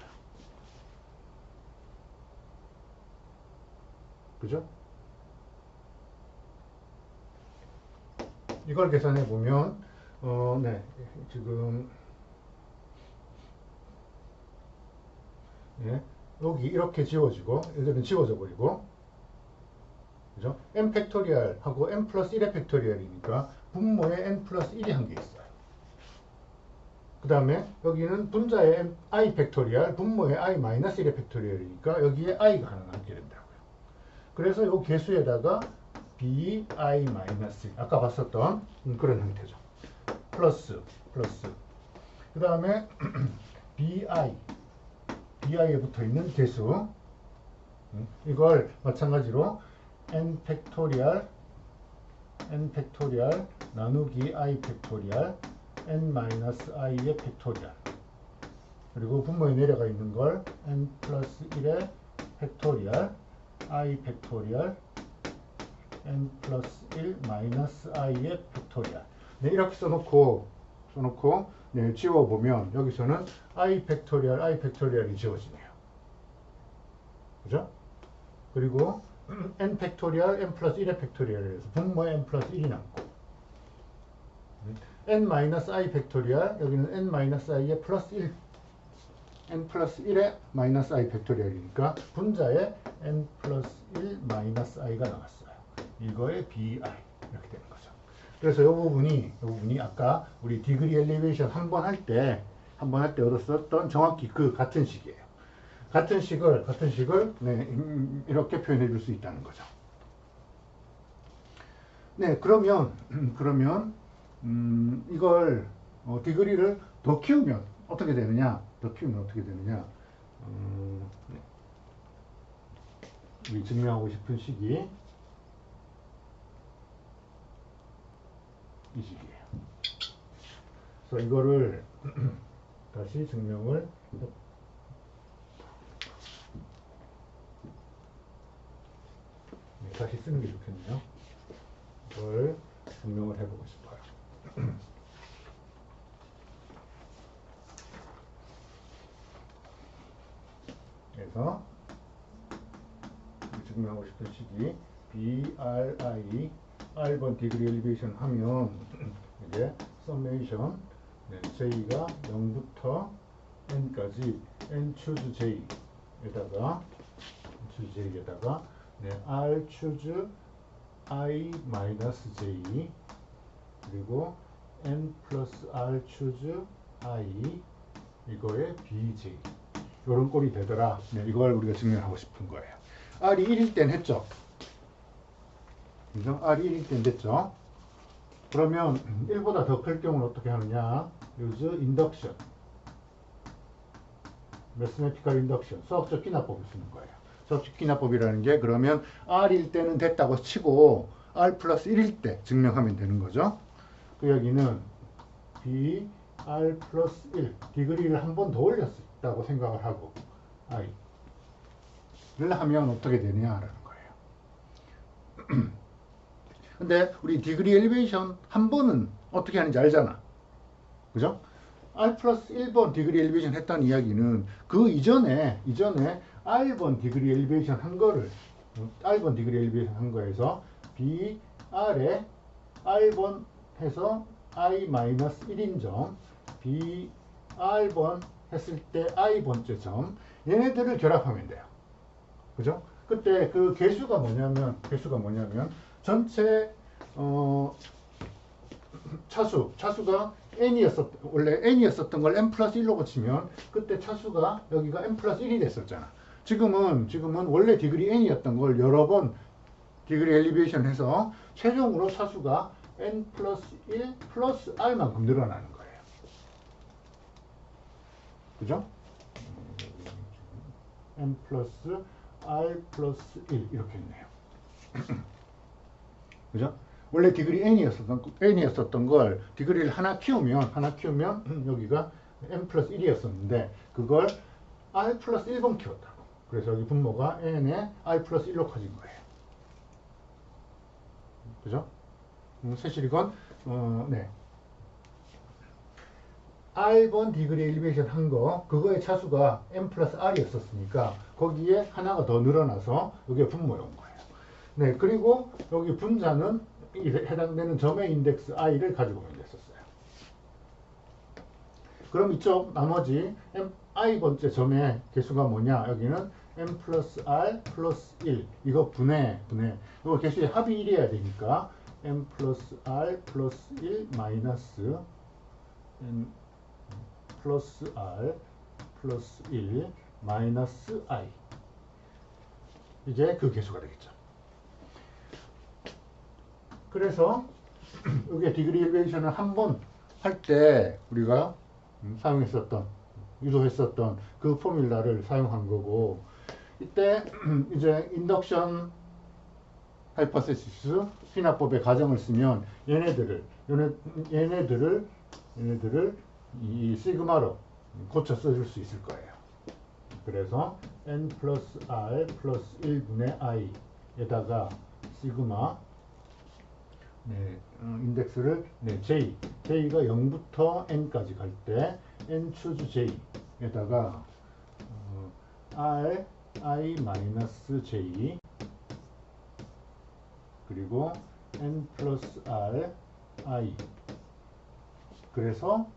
그죠? 이걸 계산해 보면 네, 지금 네, 여기 이렇게 지워지고 얘들은 지워져 버리고 그죠? n 팩토리얼 하고 n 플러스 1의 팩토리얼이니까 분모에 n 플러스 1이 한 개 있어요. 그 다음에 여기는 분자의 n, i 팩토리얼 분모에 i 마이너스 1의 팩토리얼이니까 여기에 i가 하나 남게 된다고요. 그래서 이 개수에다가 bi 마이너스 아까 봤었던 그런 형태죠. 플러스 그 다음에 bi에 붙어 있는 개수 이걸 마찬가지로 n 팩토리얼 나누기 i 팩토리얼 n 마이너스 i의 팩토리얼 그리고 분모에 내려가 있는 걸 n 플러스 1의 팩토리얼 i 팩토리얼 n 플러스 1 마이너스 i의 팩토리얼 네, 이렇게 써놓고 네, 지워보면 여기서는 i 팩토리얼이 지워지네요. 그죠? 그리고 n 팩토리얼 n 플러스 1의 팩토리얼에서 분모에 n 플러스 1이 남고 n 마이너스 i 팩토리얼 여기는 n 마이너스 i의 플러스 1 n 플러스 1의 마이너스 i 팩토리얼이니까 분자에 n 플러스 1 마이너스 i가 나왔어요. 이거의 bi 이렇게 되는 거죠. 그래서 이 부분이 아까 우리 디그리 엘리베이션 한 번 할 때 얻었었던 정확히 그 같은 식이에요. 같은 식을 네, 이렇게 표현해 줄 수 있다는 거죠. 네, 그러면 이걸 디그리를 더 키우면 어떻게 되느냐? 네. 우리 증명하고 싶은 식이 이 식이에요. 그래서 이거를 다시 증명을 네, 다시 쓰는 게 좋겠네요. 이걸 증명을 해보고 싶어요. 그래서 증명하고 싶은 식이 BRI R번 디그리 엘리베이션 하면 이제 서메이션 네, J가 0부터 N까지 N 추즈 J에다가 네, R 추즈 I 마이너스 J 그리고 N 플러스 R 추즈 I 이거의 BJ 이런 꼴이 되더라. 네, 이걸 우리가 증명하고 싶은 거예요. R이 1일 땐 했죠. 그죠? R이 1일 땐 됐죠. 그러면 1보다 더 클 경우는 어떻게 하느냐? use induction. 매스메티컬 인덕션. 수학적 기납법을 쓰는 거예요. 수학적 기납법이라는 게 그러면 R일 때는 됐다고 치고 R 플러스 1일 때 증명하면 되는 거죠. 그 여기는 B, R 플러스 1. 디그리를 한 번 더 올렸다고 생각을 하고 I를 하면 어떻게 되느냐라는 거예요. 근데 우리 디그리 엘리베이션 한 번은 어떻게 하는지 알잖아. 그죠? R 플러스 1번 디그리 엘리베이션 했다는 이야기는 그 이전에 R번 디그리 엘리베이션 한 거를 R번 디그리 엘리베이션 한 거에서 BR에 R번 해서 I-1인 점 BR번 했을 때 I번째 점 얘네들을 결합하면 돼요. 그죠? 그때 그 개수가 뭐냐면 전체 차수가 원래 n이었었던 걸 n 플러스 1로 고치면 그때 차수가 여기가 n 플러스 1이 됐었잖아. 지금은 원래 디그리 n이었던 걸 여러 번 디그리 엘리베이션 해서 최종으로 차수가 n 플러스 1 플러스 r만큼 늘어나는 거예요. 그죠? n 플러스 r 플러스 1 이렇게 있네요. 그죠? 원래 디그리 n이었었던 걸 디그리를 하나 키우면 여기가 n 플러스 1이었었는데 그걸 r 플러스 1번 키웠다고. 그래서 여기 분모가 n의 r 플러스 1로 커진 거예요. 그죠? 사실 이건 네. r번 디그리 엘리베이션 한 거 그거의 차수가 n 플러스 r이었었으니까 거기에 하나가 더 늘어나서 이게 분모해 온 거예요. 네, 그리고 여기 분자는 해당되는 점의 인덱스 i를 가지고 오면 됐었어요. 그럼 이쪽 나머지 i번째 점의 개수가 뭐냐? 여기는 n 플러스 r 플러스 1 이거 분해 이거 개수의 합이 1이어야 되니까 n 플러스 r 플러스 1 마이너스 n 플러스 r 플러스 1 마이너스 i 이게 그 개수가 되겠죠. 그래서 이게 디그리 엘리베이션을 한 번 할 때 우리가 유도했었던 그 포뮬라를 사용한 거고 이때 이제 인덕션 하이퍼세시스 수납법의 가정을 쓰면 얘네들을 이 시그마로 고쳐 써줄 수 있을 거예요. 그래서 n 플러스 r 플러스 1분의 i에다가 시그마 인덱스를 j가 0부터 n까지 갈 때 n 추즈 j에다가 r i 마이너스 j 그리고 n 플러스 r i 그래서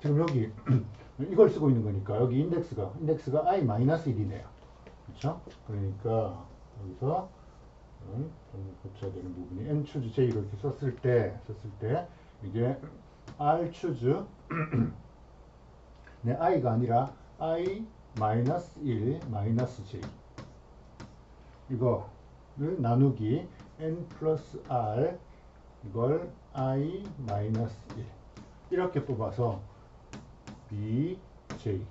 지금 여기 이걸 쓰고 있는 거니까 여기 인덱스가 i 마이너스 1이네요. 그렇죠? 그러니까 여기서 좀 고쳐야 되는 부분이 n 추즈 j 이렇게 썼을 때 이게 r 추즈 i가 아니라 i 마이너스 1 마이너스 j 이거를 나누기 n 플러스 r 이걸 i 마이너스 1 이렇게 뽑아서 bj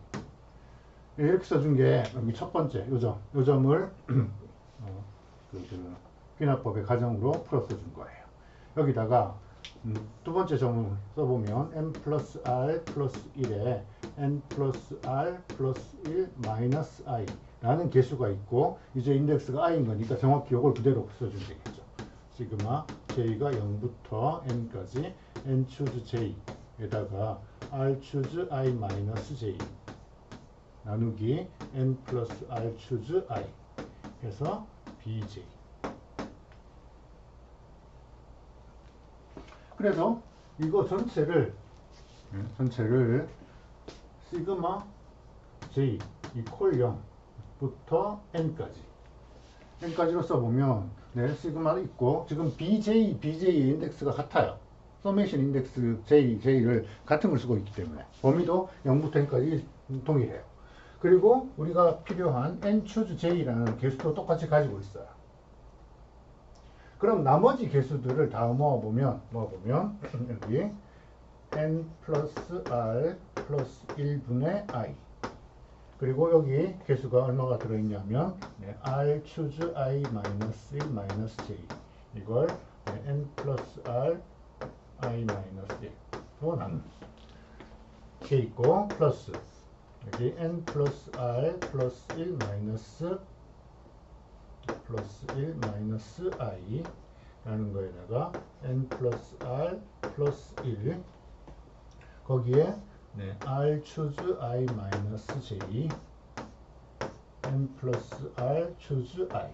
이렇게 써준 게 여기 첫 번째 요점을 귀납법의 가정으로 풀어 써준 거예요. 여기다가 두 번째 점을 써보면 n 플러스 r 플러스 1에 n 플러스 r 플러스 1 마이너스 i 라는 개수가 있고 이제 인덱스가 i인 거니까 정확히 이걸 그대로 써주면 되겠죠. 시그마 j가 0부터 n까지 n 추즈 j에다가 r 추즈 i 마이너스 j 나누기 n 플러스 r 추즈 i 해서 bj. 그래서 이거 전체를 시그마 j 이퀄 0부터 n까지로 써보면 시그마도 있고 지금 bj의 인덱스가 같아요. 서메이션 인덱스 j를 같은 걸 쓰고 있기 때문에 범위도 0부터 n까지 동일해요. 그리고 우리가 필요한 n 추즈 j라는 개수도 똑같이 가지고 있어요. 그럼 나머지 개수들을 다 모아보면 여기 n 플러스 r 플러스 1분의 i 그리고 여기 개수가 얼마가 들어있냐면 r 추즈 i 마이너스 1 마이너스 j 이걸 n 플러스 r i 마이너스 1로 나눈 게 있고 플러스 여기 n 플러스 r 플러스 1 마이너스 i 라는 거에다가 n 플러스 r 플러스 1 거기에 r 추즈 i 마이너스 j n 플러스 r 추즈 i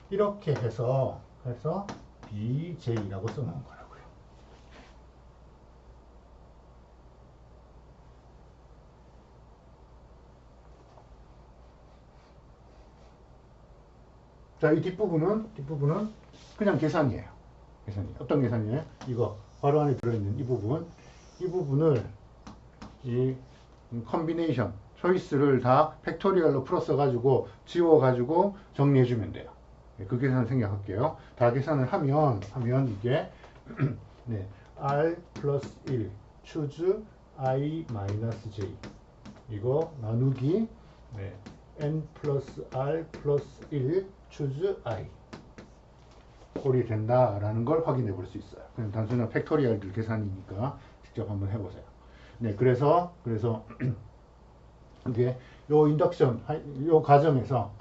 이렇게 해서 bj라고 써놓은 거라고요. 자, 이 뒷부분은 그냥 계산이에요. 어떤 계산이에요? 이거 괄호 안에 들어있는 이 부분을 이 컨비네이션 초이스를 다 팩토리얼로 풀어서 가지고 지워 가지고 정리해 주면 돼요. 네, 그 계산을 생략할게요. 다 계산을 하면 이게 네, r 플러스 1 choose I 마이너스 j 이거 나누기 네, n 플러스 r 플러스 1 choose I 꼴이 된다라는 걸 확인해 볼 수 있어요. 그냥 단순한 팩토리얼들 계산이니까 직접 한번 해보세요. 네, 그래서 이게 요 인덕션 요 과정에서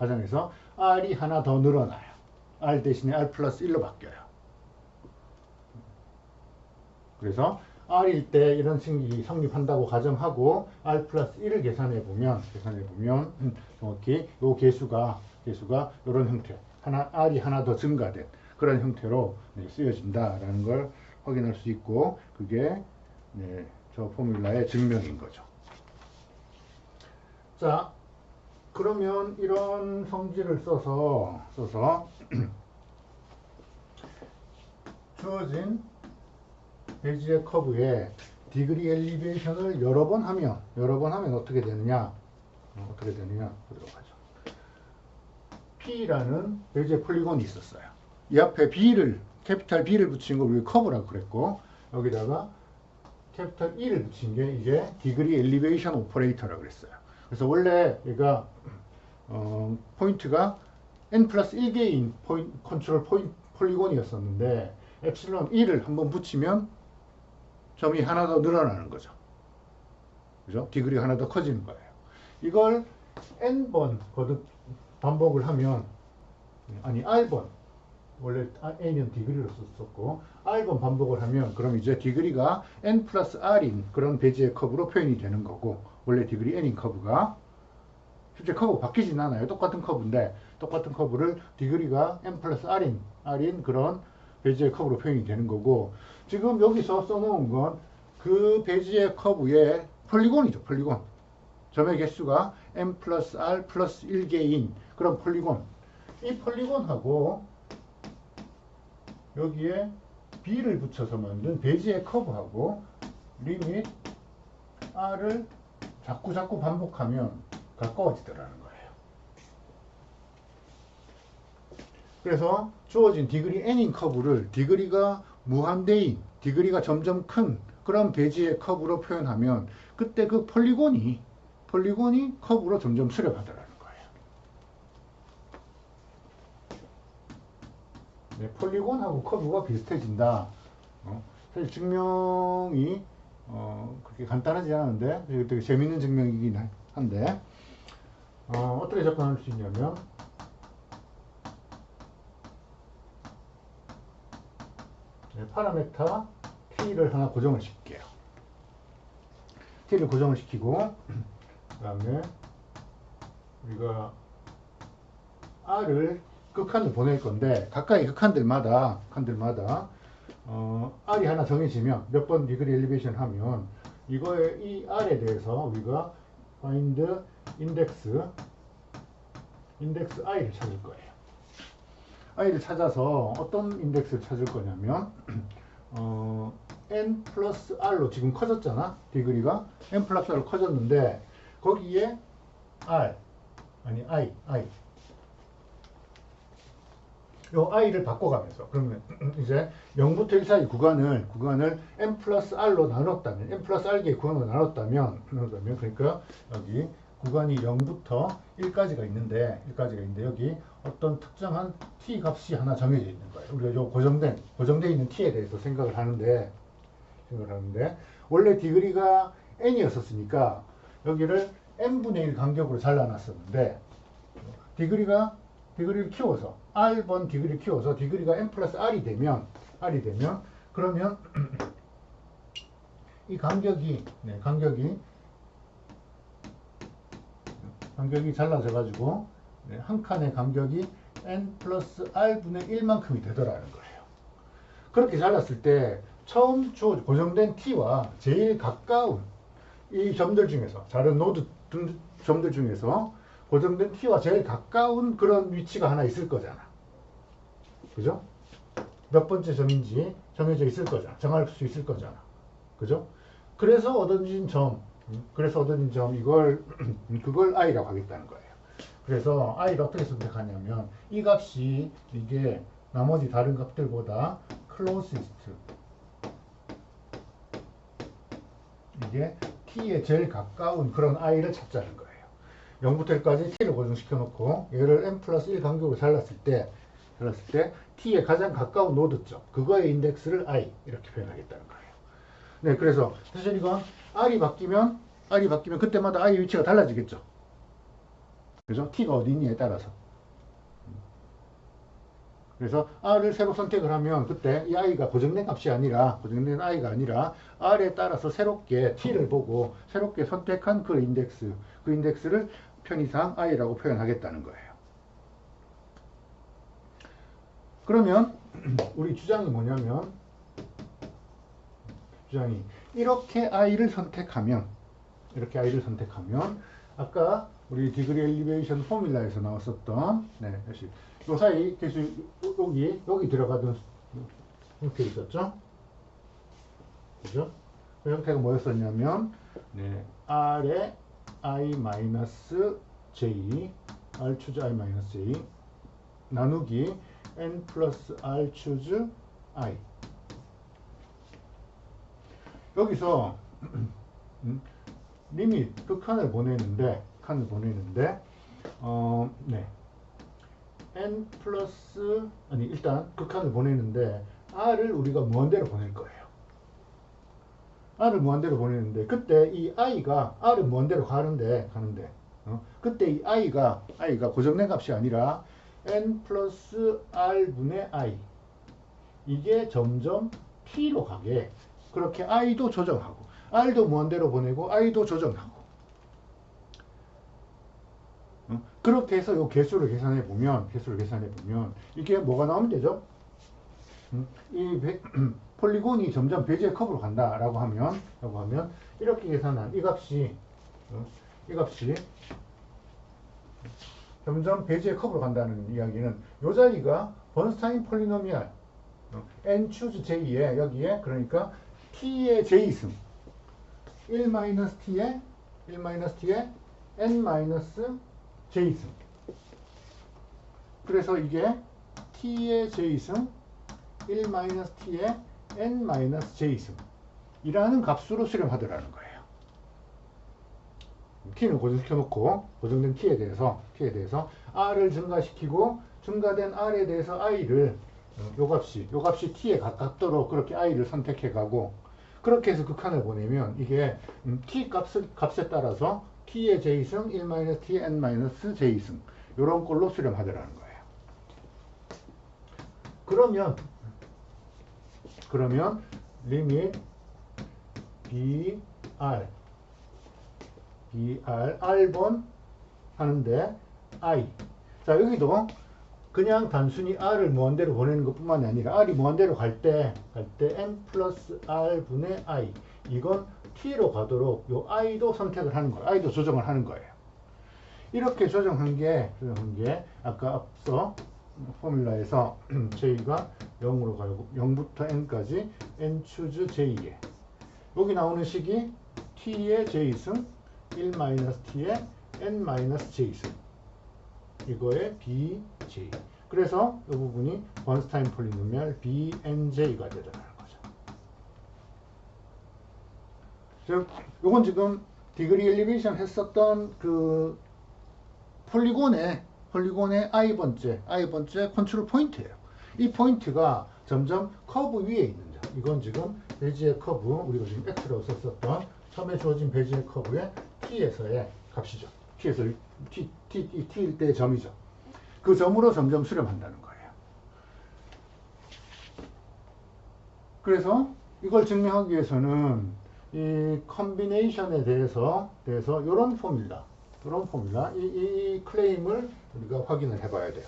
r이 하나 더 늘어나요. r 대신에 r 플러스 1로 바뀌어요. 그래서 r일 때 이런 식이 성립한다고 가정하고 r 플러스 1을 계산해 보면 정확히 요 개수가 이런 형태 r이 하나 더 증가된 그런 형태로 쓰여진다라는 걸 확인할 수 있고 그게 네, 저 포뮬라의 증명인 거죠. 자, 그러면 이런 성질을 써서 주어진 베지의 커브에 디그리 엘리베이션을 여러 번 하면 어떻게 되느냐? 보도록 하죠. P라는 베지의 폴리곤이 있었어요. 이 앞에 캐피탈 B를 붙인 걸 우리 커브라고 그랬고 여기다가 캐피탈 E를 붙인 게 이게 디그리 엘리베이션 오퍼레이터라고 그랬어요. 그래서 원래 얘가 포인트가 n 플러스 1개인 컨트롤 폴리곤이었었는데 엡실론 1을 한번 붙이면 점이 하나 더 늘어나는 거죠. 그죠? 디그리가 하나 더 커지는 거예요. 이걸 n번 반복을 하면 r번 원래 n은 디그리로 썼고 r번 반복을 하면 그럼 이제 디그리가 n 플러스 r인 그런 베지의 커브로 표현이 되는 거고 원래 디그리 n인 커브가 실제 커브 바뀌진 않아요. 똑같은 커브인데 똑같은 커브를 디그리가 n 플러스 r인 그런 베지의 커브로 표현이 되는 거고 지금 여기서 써놓은 건 그 베지의 커브의 폴리곤이죠. 폴리곤. 점의 개수가 n 플러스 r 플러스 1개인 그런 폴리곤. 이 폴리곤하고 여기에 b를 붙여서 만든 베지의 커브하고 리밋 r을 자꾸 반복하면 가까워지더라는 거예요. 그래서 주어진 디그리 n인 커브를 디그리가 무한대인, 디그리가 점점 큰 그런 베지의 커브로 표현하면 그때 그 폴리곤이 커브로 점점 수렴하더라는 거예요. 네, 폴리곤하고 커브가 비슷해진다. 사실 증명이 그렇게 간단하지 않은데 되게 재밌는 증명이긴 한데 어떻게 접근할 수 있냐면 네, 파라메타 t를 하나 고정을 시킬게요. t를 고정을 시키고 그 다음에 우리가 r을 극한을 보낼 건데 가까이 극한들마다 r이 하나 정해지면 몇 번 디그리 엘리베이션 하면 이거의 이 r에 대해서 우리가 find index i를 찾을 거예요. i를 찾아서 어떤 인덱스를 찾을 거냐면 n 플러스 r로 지금 커졌잖아. 디그리가 n 플러스 r로 커졌는데 거기에 i 요 i를 바꿔가면서 그러면 이제 0부터 1 사이 구간을 n 플러스 r로 나눴다면 n 플러스 r개의 구간으로 나눴다면 그러니까 여기 구간이 0부터 1까지가 있는데 여기 어떤 특정한 t 값이 하나 정해져 있는 거예요. 우리가 요 고정되어 있는 t에 대해서 생각을 하는데 원래 디그리가 n이었었으니까 여기를 n분의 1 간격으로 잘라놨었는데 디그리를 키워서 r번 디그리를 키워서 디그리가 n 플러스 r이 되면 그러면 이 간격이 잘라져 가지고 한 칸의 간격이 n 플러스 r분의 1만큼이 되더라는 거예요. 그렇게 잘랐을 때 처음 고정된 t와 제일 가까운 이 점들 중에서 다른 노드 점들 중에서 고정된 t와 제일 가까운 그런 위치가 하나 있을 거잖아. 그죠? 몇 번째 점인지 정해져 있을 거잖아. 정할 수 있을 거잖아. 그죠? 그래서 얻어진 점 그걸 i라고 하겠다는 거예요. 그래서 i를 어떻게 선택하냐면 이 값이 이게 나머지 다른 값들보다 closest, 이게 t에 제일 가까운 그런 i를 찾자는 거예요. 0부터 1까지 t를 고정시켜 놓고 얘를 n 플러스 1 간격으로 잘랐을 때 t에 가장 가까운 노드점, 그거의 인덱스를 i 이렇게 표현하겠다는 거예요. 네, 그래서 사실 이건 r이 바뀌면 그때마다 i의 위치가 달라지겠죠. 그죠? t가 어디 있느냐에 따라서. 그래서 r을 새로 선택을 하면 그때 이 i가 고정된 i가 아니라 r에 따라서 새롭게 t를 보고 새롭게 선택한 그 인덱스를 편의상 i라고 표현하겠다는 거예요. 그러면 우리 주장이 뭐냐면, 이렇게 i를 선택하면 아까 우리 디그리 엘리베이션 포뮬라에서 나왔었던 요 사이 계수 여기 들어가던 형태 있었죠? 그죠? 그 형태가 뭐였었냐면 r에 i-j r 추즈 i-j 나누기 n 플러스 r 추즈 i. 여기서 리밋 칸을 보내는데 n 플러스 일단 칸을 보내는데 r을 우리가 무한대로 보낼 거예요. r을 무한대로 보내는데 그때 이 i가 r을 무한대로 가는데 그때 이 i가 고정된 값이 아니라 n 플러스 r분의 i, 이게 점점 t로 가게 그렇게 i도 조정하고 r도 무한대로 보내고 i도 조정하고 그렇게 해서 이 개수를 계산해 보면 이게 뭐가 나오면 되죠? 이 폴리곤이 점점 배지의 컵으로 간다라고 하면 이렇게 계산한 이 값이 점점 배지의 컵으로 간다는 이야기는 이 자리가 번스타인 폴리노미얼 n 추즈 j에 여기에 그러니까 t의 j승 1-t에 n-j승, 그래서 이게 t의 j승 1-t에 n-j승 이라는 값으로 수렴하더라는 거예요. t는 고정시켜놓고 고정된 t에 대해서 r을 증가시키고 증가된 r에 대해서 i를 요 값이 t에 가깝도록 그렇게 i를 선택해가고 그렇게 해서 극한을 보내면 이게 t 값에 따라서 t의 j승 1-t의 n-j승 이런 꼴로 수렴하더라는 거예요. 그러면 리밋 r번 하는데 i, 자 여기도 그냥 단순히 r을 무한대로 보내는 것뿐만이 아니라 r이 무한대로 갈 때 n 플러스 r분의 i, 이건 t로 가도록 요 i도 선택을 하는 거예요. i도 조정을 하는 거예요. 이렇게 조정한 게 아까 앞서 포뮬라에서 j가 0으로 가고 0부터 n까지 n 추즈 j에 여기 나오는 식이 t의 j승 1-t의 n-j승 이거의 bj, 그래서 이 부분이 번스타인 폴리노미얼 bnj가 되더라는 거죠. 즉 요건 지금 디그리 엘리베이션 했었던 그 폴리곤의 i번째 컨트롤 포인트예요. 이 포인트가 점점 커브 위에 있는 점, 이건 지금 베지의 커브, 우리가 지금 x라고 썼었던 처음에 주어진 베지의 커브의 t에서의 값이죠. t일 때의 점이죠. 그 점으로 점점 수렴한다는 거예요. 그래서 이걸 증명하기 위해서는 이 컨비네이션에 대해서 이런 포뮬라, 이 클레임을 우리가 확인을 해봐야 돼요.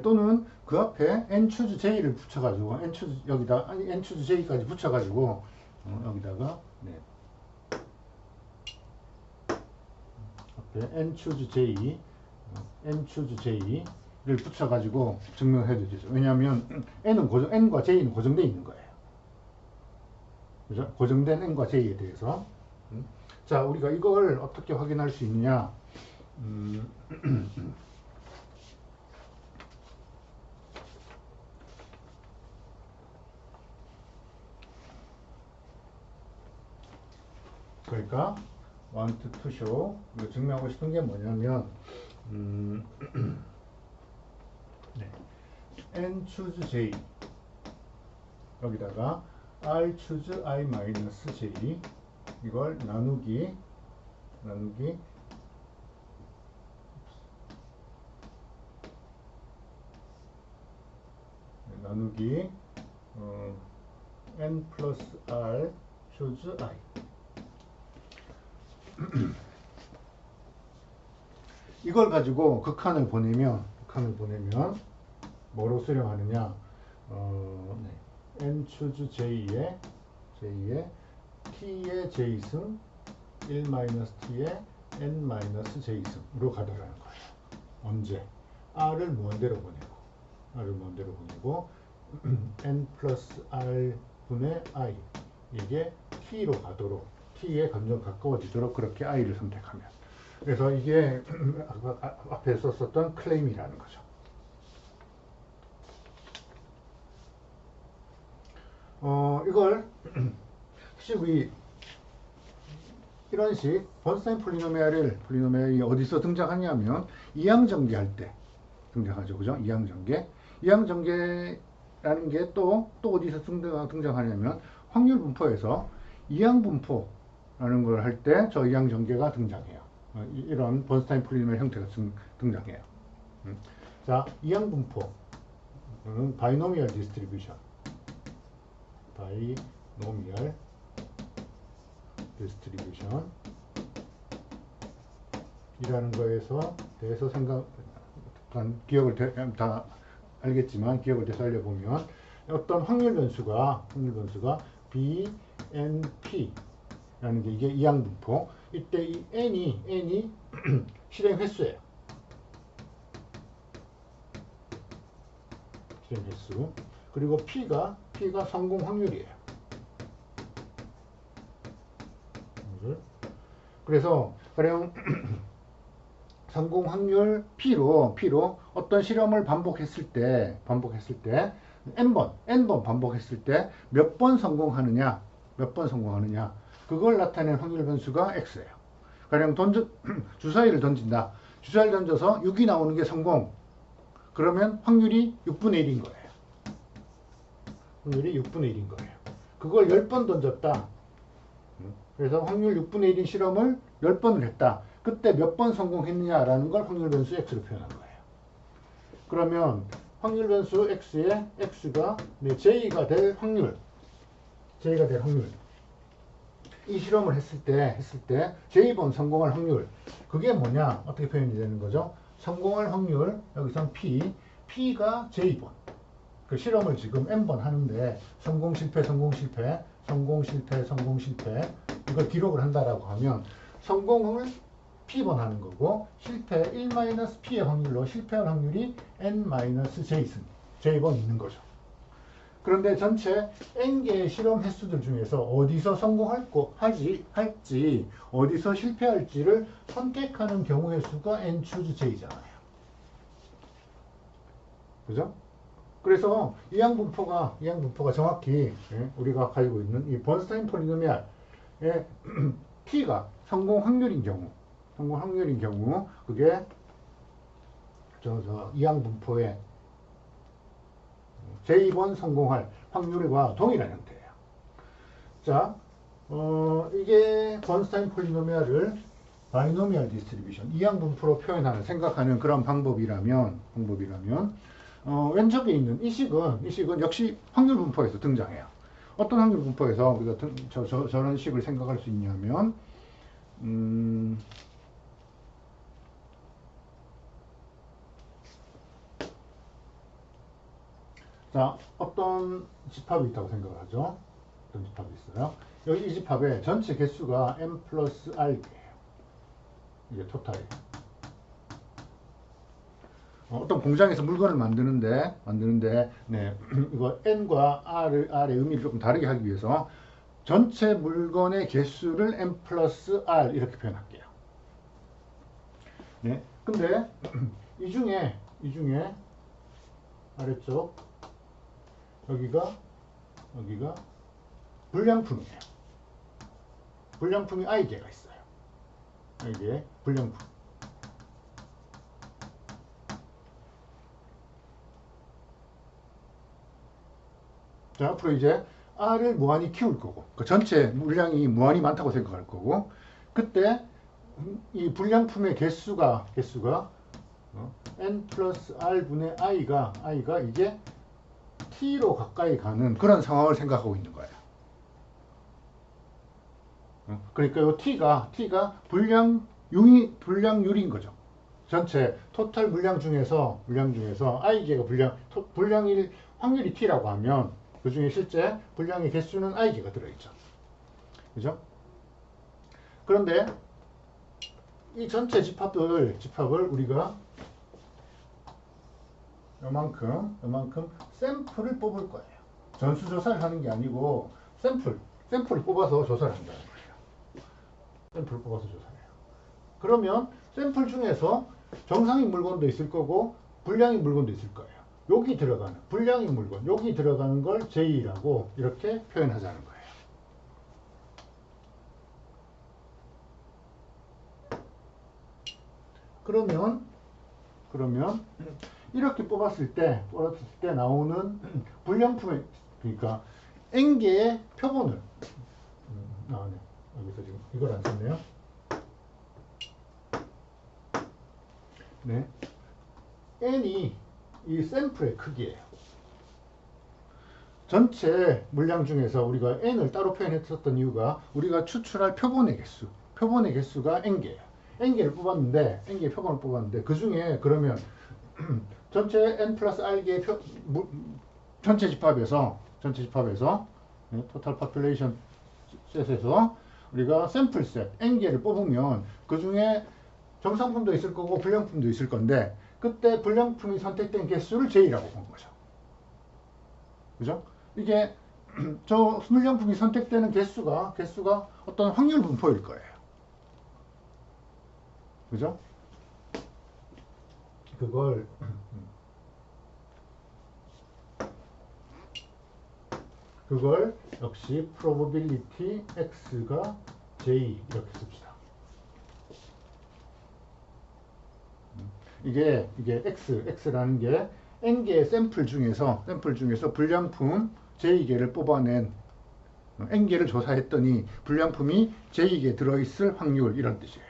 또는 그 앞에 n 추즈 j를 붙여가지고 n 추즈 j까지 붙여가지고 여기다가 n choose j, n choose j를 붙여가지고 증명해도 되죠. 왜냐하면 n과 j는 고정되어 있는 거예요. 그죠? 고정된 n과 j에 대해서. 자, 우리가 이걸 어떻게 확인할 수 있느냐? 그러니까 want to show, 이거 증명하고 싶은 게 뭐냐면 네. n choose j 여기다가 r choose I minus j 이걸 나누기 n 플러스 r choose I 이걸 가지고 극한을 보내면 뭐로 수령하느냐? n choose j의 t의 j승 1-t의 n-j승으로 가더라는 거예요. 언제? r을 무한대로 보내고 n 플러스 r 분의 i 이게 t로 가도록 t에 점점 가까워지도록 그렇게 i를 선택하면, 그래서 이게 앞에 썼었던 클레임이라는 거죠. 이걸 사실 우리 이런 식 번스타인 폴리노미알이 어디서 등장하냐면 이항전개할 때 등장하죠. 그죠? 이항전개라는 게 또 어디서 등장하냐면 확률 분포에서 이항분포라는 걸 할 때 저 이항전개가 등장해요. 이런 번스타인 폴리노미알 형태가 등장해요. 자, 이항분포는 바이노미얼 디스트리뷰션 이라는 거에서 대해서 기억을 다 알겠지만 기억을 대해서 알려보면 어떤 확률 변수가 BNP 라는 게 이게 이항분포, 이때 이 n이 실행 횟수예요. 실행 횟수. 그리고 P가 성공 확률이에요. 그래서 가령 성공 확률 P로 어떤 실험을 반복했을 때 n번 반복했을 때 몇 번 성공하느냐 그걸 나타낸 확률 변수가 X예요. 가령 주사위를 던진다. 주사위를 던져서 6이 나오는 게 성공. 그러면 확률이 6분의 1인 거예요. 그걸 10번 던졌다. 그래서 확률 6분의 1인 실험을 10번을 했다. 그때 몇 번 성공했느냐라는 걸 확률 변수 X로 표현한 거예요. 그러면 확률 변수 X에 X가 J가 될 확률. 이 실험을 했을 때 J번 성공할 확률. 그게 뭐냐? 어떻게 표현이 되는 거죠? 성공할 확률, 여기선 P가 J번. 그 실험을 지금 n번 하는데 성공 실패 이걸 기록을 한다라고 하면 성공을 P번 하는 거고 실패 1-P의 확률로 실패할 확률이 N-J번 있는 거죠. 그런데 전체 n개의 실험 횟수들 중에서 어디서 성공할지 어디서 실패할지를 선택하는 경우의 수가 n choose j잖아요. 그죠? 그래서 이항분포가 정확히 우리가 가지고 있는 이 번스타인 폴리노미알의 t가 성공 확률인 경우 그게 이항분포의 J번 성공할 확률과 동일한 형태예요. 자, 이게 번스타인 폴리노미알을 바이노미얼 디스트리뷰션 이항분포로 생각하는 그런 방법이라면 왼쪽에 있는 이 식은 역시 확률 분포에서 등장해요. 어떤 확률 분포에서 우리가 저런 식을 생각할 수 있냐면 자, 어떤 집합이 있다고 생각을 하죠. 어떤 집합이 있어요. 여기 이 집합의 전체 개수가 m 플러스 r개예요. 이게 토탈이에요. 어떤 공장에서 물건을 만드는데 네, 이거 n과 r의 의미를 조금 다르게 하기 위해서 전체 물건의 개수를 n 플러스 r 이렇게 표현할게요. 네, 근데 이 중에 아래쪽 여기가 불량품이에요. 불량품이 i개가 있어요. 이게 불량품. 자, 앞으로 이제 R을 무한히 키울 거고, 그 전체 물량이 무한히 많다고 생각할 거고, 그때 이 불량품의 개수가 n 플러스 r 분의 i가 이게 t로 가까이 가는 그런 상황을 생각하고 있는 거예요. 그러니까 이 t가 불량률인 거죠. 전체 토탈 물량 중에서 i개가 불량일 확률이 t라고 하면 그 중에 실제 불량의 개수는 i개가 들어있죠. 그죠? 그런데 이 전체 집합을 우리가 요만큼 샘플을 뽑을 거예요. 전수조사를 하는 게 아니고 샘플을 뽑아서 조사를 한다는 거예요. 샘플을 뽑아서 조사해요. 그러면 샘플 중에서 정상인 물건도 있을 거고 불량인 물건도 있을 거예요. 여기 들어가는 불량인 물건, 여기 들어가는 걸 J라고 이렇게 표현하자는 거예요. 그러면 이렇게 뽑았을 때 나오는 불량품의 그러니까 n개의 표본을 나오네. 여기서 지금 이걸 안 썼네요. 네, n이 이 샘플의 크기예요. 전체 물량 중에서 우리가 n을 따로 표현했었던 이유가 우리가 추출할 표본의 개수가 n개예요. n개를 뽑았는데 n개의 표본을 뽑았는데 그 중에 그러면 전체 n 플러스 r개의 전체 집합에서 토탈 파퓰레이션 셋에서 우리가 샘플 셋 n개를 뽑으면 그 중에 정상품도 있을 거고 불량품도 있을 건데 그때 불량품이 선택된 개수를 J라고 본 거죠. 그죠? 이게 저 불량품이 선택되는 개수가 어떤 확률 분포일 거예요. 그죠? 그걸 역시 probability x가 J 이렇게 씁시다. 이게 x라는 게 n개의 샘플 중에서 불량품 J개를 뽑아낸 n개를 조사했더니 불량품이 J개 들어있을 확률 이런 뜻이에요.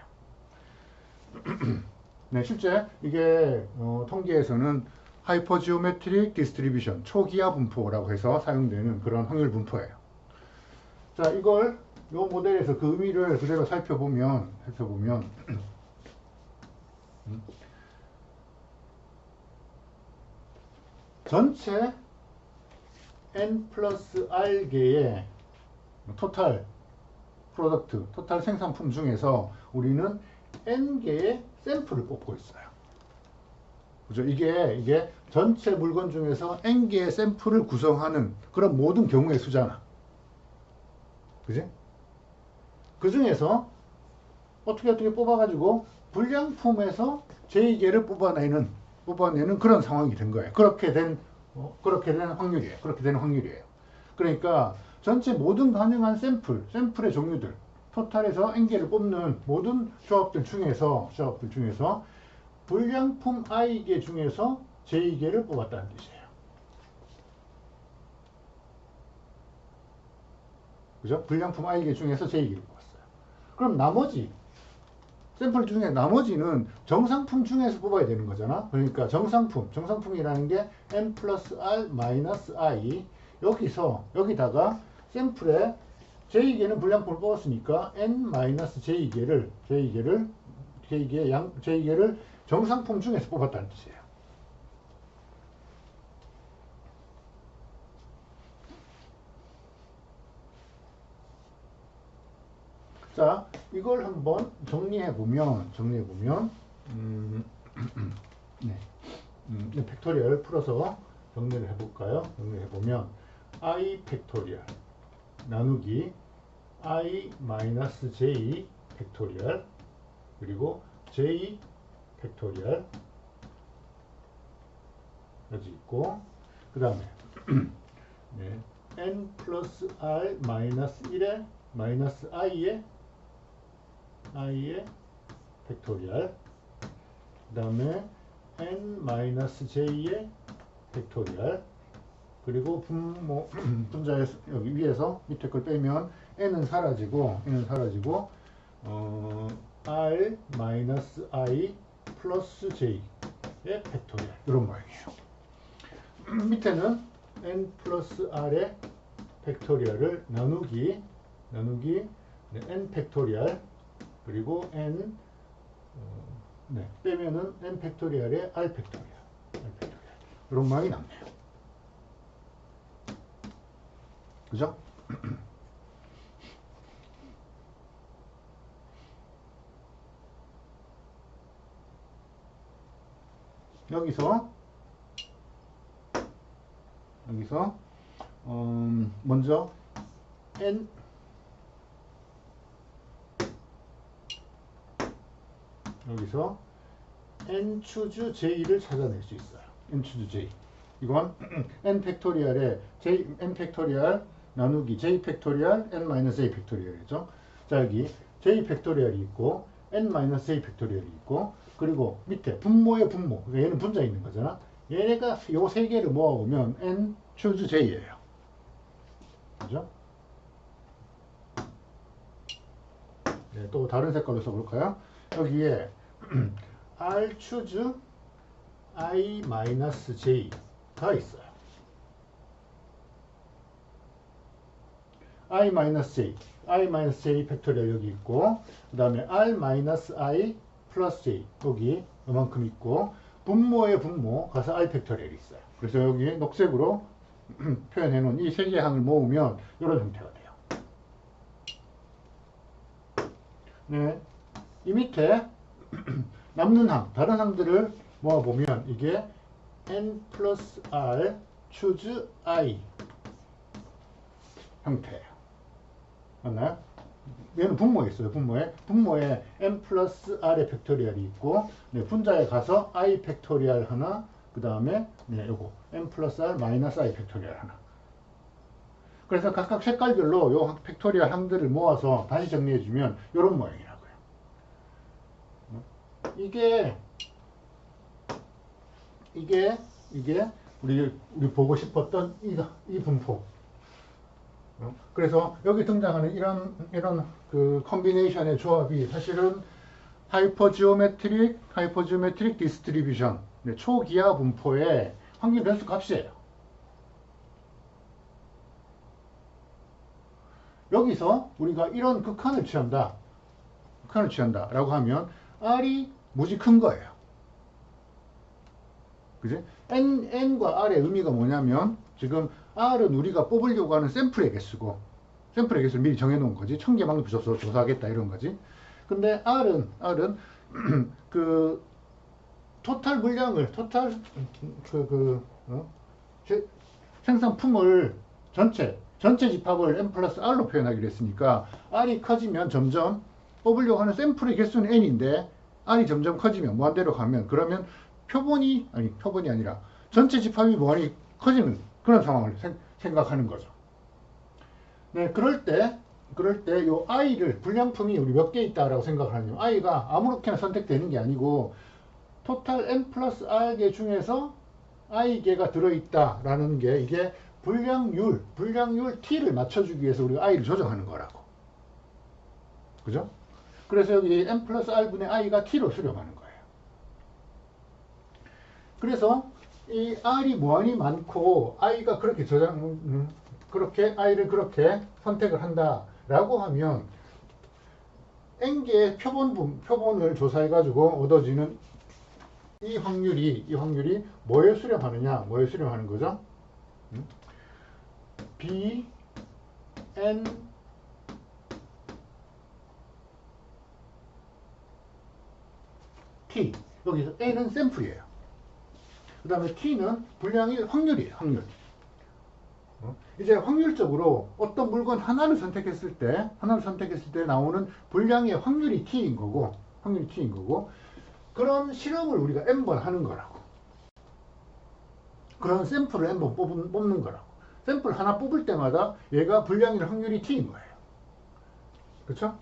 네, 실제 이게 통계에서는 하이퍼지오메트릭 디스트리뷰션 초기하 분포라고 해서 사용되는 그런 확률 분포예요. 자, 이걸 이 모델에서 그 의미를 그대로 살펴보면 전체 n 플러스 r개의 토탈 프로덕트, 토탈 생산품 중에서 우리는 n개의 샘플을 뽑고 있어요. 그죠? 이게 전체 물건 중에서 n개의 샘플을 구성하는 그런 모든 경우의 수잖아. 그지? 그 중에서 어떻게 뽑아가지고 불량품에서 J개를 뽑아내는 그런 상황이 된 거예요. 그렇게 된 확률이에요. 그러니까 전체 모든 가능한 샘플의 종류들, 토탈에서 n개를 뽑는 모든 조합들 중에서 불량품 i개 중에서 J개를 뽑았다는 뜻이에요. 그죠? 불량품 i개 중에서 J개를 뽑았어요. 그럼 나머지 샘플 중에 나머지는 정상품 중에서 뽑아야 되는 거잖아. 그러니까 정상품이라는 게 n 플러스 r 마이너스 i 여기다가 샘플에 J개는 불량품을 뽑았으니까 n 마이너스 J개를 정상품 중에서 뽑았다는 뜻이에요. 자, 이걸 한번 정리해 보면 네. 팩토리얼 풀어서 정리를 해볼까요? 정리해 보면 i 팩토리얼 나누기 i 마이너스 j 팩토리얼 그리고 j 팩토리얼 여기 있고 그 다음에 네. n 플러스 r 마이너스 1에 마이너스 i의 팩토리얼 그 다음에 n 마이너스 j의 팩토리얼 그리고 분자에서 여기 위에서 밑에 걸 빼면 n은 사라지고 r 마이너스 i 플러스 j의 팩토리얼 이런 모양이에요. 밑에는 n 플러스 r의 팩토리얼을 나누기 네, n 팩토리얼 그리고 n 빼면은 n 팩토리얼의 r 팩토리얼 이런 모양이 남네요. 그죠? 여기서 먼저 n 여기서 n 추즈 j를 찾아낼 수 있어요. n 추즈 j 이건 n 팩토리얼의 n 팩토리얼 나누기 j 팩토리얼 n 마이너스 j 팩토리얼이죠. 자 여기 j 팩토리얼이 있고 n 마이너스 j 팩토리얼이 있고 그리고 밑에 분모의 분모 얘는 분자 있는 거잖아. 얘네가 요 세 개를 모아보면 n 추즈 j예요. 그죠? 네, 또 다른 색깔로 써볼까요? 여기에 r 추즈 i 마이너스 j가 있어요. i 마이너스 j 팩토리얼 여기 있고 그 다음에 r 마이너스 i 플러스 j 여기 이만큼 있고 분모의 분모 가서 r 팩토리얼이 있어요. 그래서 여기 녹색으로 표현해 놓은 이 세 개의 항을 모으면 이런 형태가 돼요. 네, 이 밑에 남는 항, 다른 항들을 모아보면 이게 n 플러스 r choose i 형태예요. 맞나요? 얘는 분모에 있어요. 분모에 n 플러스 r의 팩토리얼이 있고 네, 분자에 가서 i 팩토리얼 하나 그 다음에 네, 요거 n 플러스 r 마이너스 i 팩토리얼 하나. 그래서 각각 색깔별로 요 팩토리얼 항들을 모아서 다시 정리해주면 이런 모양이라고요. 이게 우리 보고 싶었던 이 분포. 그래서 여기 등장하는 이런 그 컨비네이션의 조합이 사실은 하이퍼지오메트릭 디스트리뷰션 초기하 분포의 확률 변수 값이에요. 여기서 우리가 이런 극한을 취한다 라고 하면 R이 무지 큰 거예요. 그지? N과 R의 의미가 뭐냐면 지금 R은 우리가 뽑으려고 하는 샘플의 개수고 샘플의 개수를 미리 정해놓은 거지. 1000개만 부셔서 조사하겠다 이런 거지. 근데 R은 그 토탈 물량을 생산품을 전체 집합을 n 플러스 r로 표현하기로 했으니까 r이 커지면 점점 뽑으려고 하는 샘플의 개수는 n인데 r이 점점 커지면 무한대로 가면 그러면 표본이 아니라 전체 집합이 무한히 커지는 그런 상황을 생각하는 거죠. 네, 그럴 때 요 i를 불량품이 우리 몇 개 있다라고 생각하냐면 i가 아무렇게나 선택되는 게 아니고 토탈 n 플러스 r개 중에서 i개가 들어있다라는 게 이게 불량률 t를 맞춰주기 위해서 우리가 i를 조정하는 거라고. 그죠? 그래서 여기 n 플러스 r분의 i가 t로 수렴하는 거예요. 그래서 이 r이 무한히 많고 i가 그렇게 i를 그렇게 선택을 한다라고 하면 n개의 표본을 조사해가지고 얻어지는 이 확률이 뭐에 수렴하는 거죠? B, N, t. 여기서 n은 샘플이에요. 그 다음에 t는 분량의 확률이에요. 확률. 이제 확률적으로 어떤 물건 하나를 선택했을 때 나오는 분량의 확률이 t인 거고, 그런 실험을 우리가 n번 하는 거라고. 그런 샘플을 n번 뽑는 거라고. 샘플 하나 뽑을 때마다 얘가 분량의 확률이 t인 거예요. 그렇죠?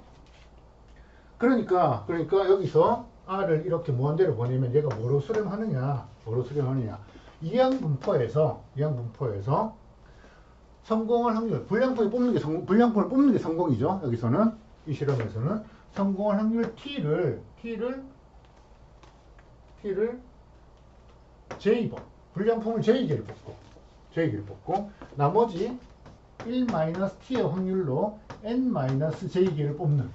그러니까 여기서 r을 이렇게 무한대로 보내면 얘가 뭐로 수렴하느냐? 이항분포에서 성공할 확률, 불량품을 뽑는 게 성공이죠. 여기서는 이 실험에서는 성공할 확률 t를 J번, 불량품을 J개를 뽑고 나머지 1-t의 확률로 n-J개를 뽑는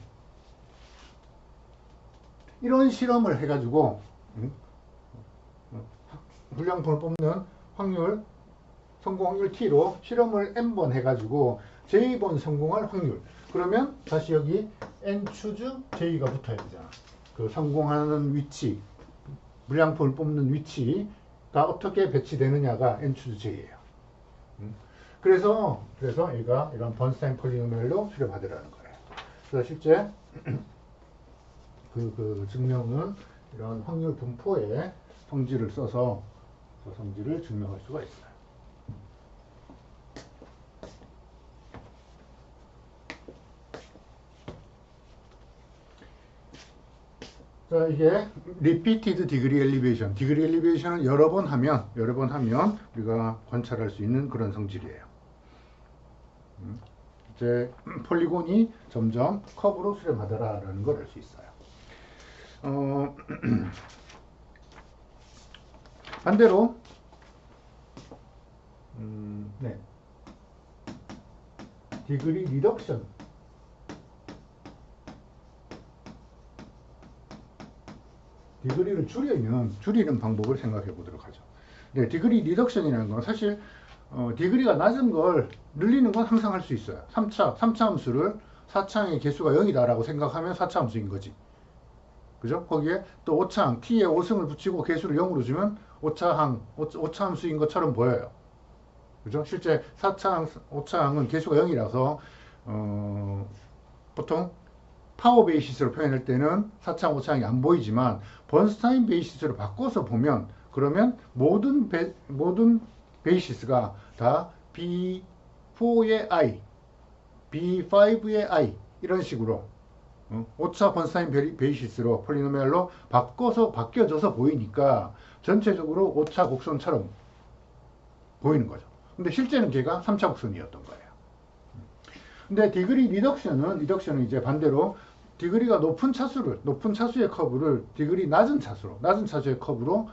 이런 실험을 해가지고 불량품을 뽑는 확률, 성공 확률 t로 실험을 n번 해가지고 J번 성공할 확률. 그러면 다시 여기 n 추즈 J가 붙어야 되잖아. 그 성공하는 위치, 불량품을 뽑는 위치가 어떻게 배치되느냐가 n 추즈 J예요. 그래서 얘가 이런 번스타인 폴리노멜로 수렴하더라는 거예요. 그래서 실제 그 증명은 이런 확률 분포의 성질을 써서 그 성질을 증명할 수가 있어요. 자, 이게 repeated degree elevation. 디그리 엘리베이션을 여러 번 하면 우리가 관찰할 수 있는 그런 성질이에요. 이제 폴리곤이 점점 커브로 수렴하더라라는 걸 알 수 있어요. 반대로 디그리 리덕션, 디그리를 줄이는 방법을 생각해 보도록 하죠. 네, 디그리 리덕션이라는 건 사실 디그리가 낮은 걸 늘리는 건 항상 할 수 있어요. 3차 함수를 4차항의 개수가 0이다라고 생각하면 4차 함수인 거지. 그죠? 거기에 또 5차항, t에 5승을 붙이고 개수를 0으로 주면 5차 함수인 것처럼 보여요. 그죠? 실제 5차항은 개수가 0이라서 보통 파워 베이시스로 표현할 때는 4차항, 5차항이 안 보이지만 번스타인 베이시스로 바꿔서 보면 그러면 모든 베이시스가 다 B4의 I, B5의 I 이런 식으로 5차 번스타인 베이시스로 폴리노멜로 바뀌어져서 보이니까 전체적으로 5차 곡선처럼 보이는 거죠. 근데 실제는 걔가 3차 곡선이었던 거예요. 근데 디그리 리덕션은 이제 반대로 디그리가 높은 차수의 커브를 디그리 낮은 차수의 커브로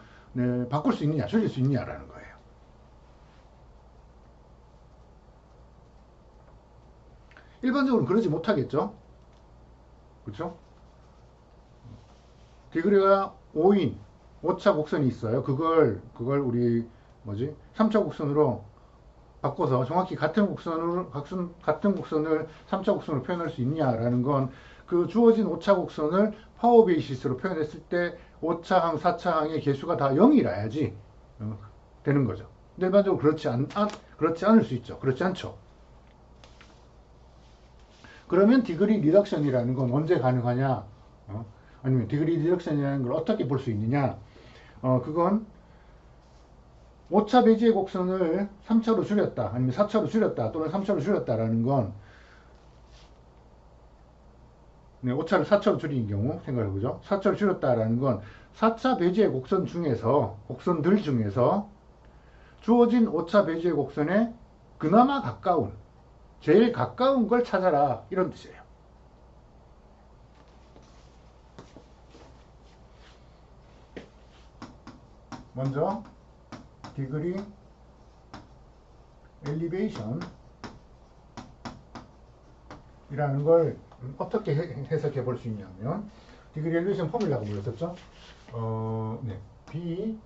바꿀 수 있느냐, 줄일 수 있느냐라는 거예요. 일반적으로는 그러지 못하겠죠. 그렇죠? 디그리가 5인 5차 곡선이 있어요. 그걸 우리 3차 곡선으로 바꿔서 정확히 같은 곡선을 3차 곡선으로 표현할 수 있냐라는 건 그 주어진 5차 곡선을 파워 베이시스로 표현했을 때 5차항, 4차항의 개수가 다 0이라야지 되는 거죠. 근데 일반적으로 그렇지 않을 수 있죠. 그렇지 않죠. 그러면 디그리 리덕션이라는 건 언제 가능하냐? 아니면 디그리 리덕션이라는 걸 어떻게 볼 수 있느냐? 그건 5차 배지의 곡선을 3차로 줄였다, 아니면 4차로 줄였다, 또는 3차로 줄였다라는 건 5차를 4차로 줄인 경우 생각해보죠. 4차로 줄였다라는 건 4차 배지의 곡선들 중에서 주어진 5차 배지의 곡선에 그나마 제일 가까운 걸 찾아라, 이런 뜻이에요. 먼저 디그리 엘리베이션 이라는 걸 어떻게 해석해 볼 수 있냐면 디그리 엘리베이션 포뮬라가 뭐였었죠? B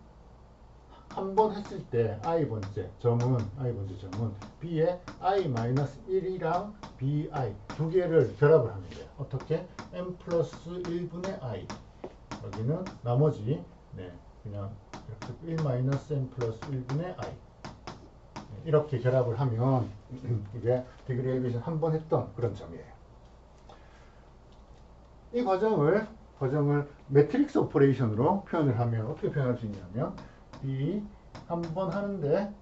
한 번 했을 때 i번째 점은 B에 i-1이랑 bi 두 개를 결합을 하면 돼요. 어떻게? n 플러스 1분의 i 여기는 나머지 그냥 이렇게 1-n 플러스 1분의 i 이렇게 결합을 하면 이게 디그리 엘리베이션 한 번 했던 그런 점이에요. 이 과정을 매트릭스 오퍼레이션으로 표현을 하면 어떻게 표현할 수 있냐면 B 한 번 하는데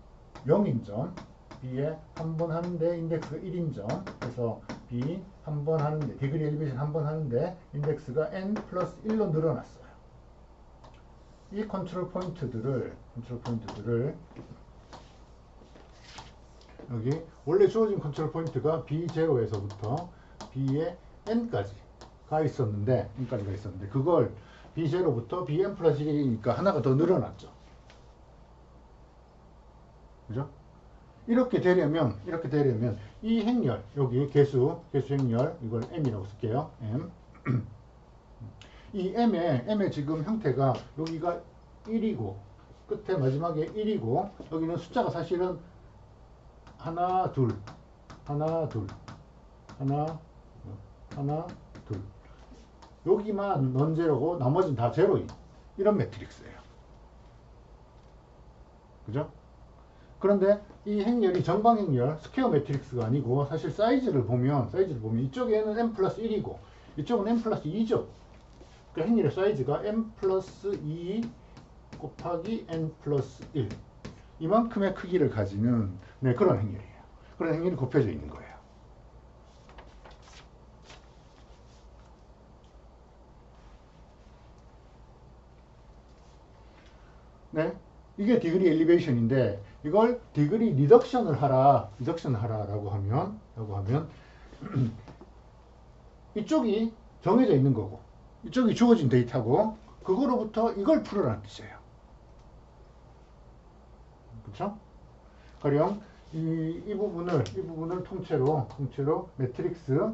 0인 점, B에 한 번 하는데 인덱스가 1인 점, 그래서 B 한 번 하는데 디그리 엘리베이션 한 번 하는데 인덱스가 n 플러스 1로 늘어났어요. 이 컨트롤 포인트들을 여기 원래 주어진 컨트롤 포인트가 B0에서부터 B의 n까지 가 있었는데 그걸 B0부터 Bn 플러스 1이니까 하나가 더 늘어났죠. 그죠? 이렇게 되려면 이 행렬 여기 개수 행렬 이걸 m이라고 쓸게요. m 이 m의 지금 형태가 여기가 1이고 끝에 마지막에 1이고 여기는 숫자가 사실은 하나 둘 여기만 넌제로고 나머지는 다 제로인 이런 매트릭스예요. 그죠? 그런데 이 행렬이 정방행렬 스퀘어 매트릭스가 아니고 사실 사이즈를 보면 이쪽에는 n 플러스 1이고 이쪽은 n 플러스 2죠. 그러니까 행렬의 사이즈가 n 플러스 2 곱하기 n 플러스 1 이만큼의 크기를 가지는 그런 행렬이에요. 그런 행렬이 곱해져 있는 거예요. 이게 디그리 엘리베이션인데 이걸 디그리 리덕션을 하라라고 하면 이쪽이 정해져 있는 거고 이쪽이 주어진 데이터고 그거로부터 이걸 풀어라는 뜻이에요. 그렇죠? 가령 이 부분을 통째로 매트릭스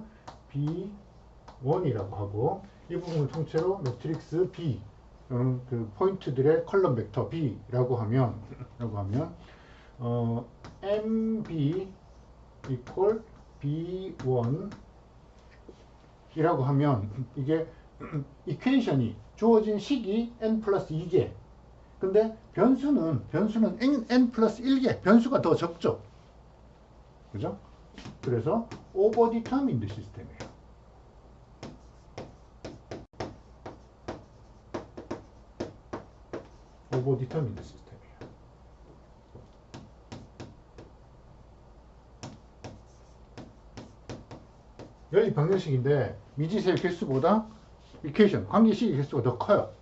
B1이라고 하고 이 부분을 통째로 매트릭스 B 그 포인트들의 컬럼 벡터 B라고 하면 MB equal B1 이라고 하면 이게 이퀘이션이 주어진 식이 n 플러스 2개 근데 변수는 n 플러스 1개 변수가 더 적죠. 그죠? 그래서 오버디터민드 시스템이에요. 오버디터민드 시스템이에요. 연립 방정식인데 미지수의 개수보다 이퀘이션 관계식의 개수가 더 커요.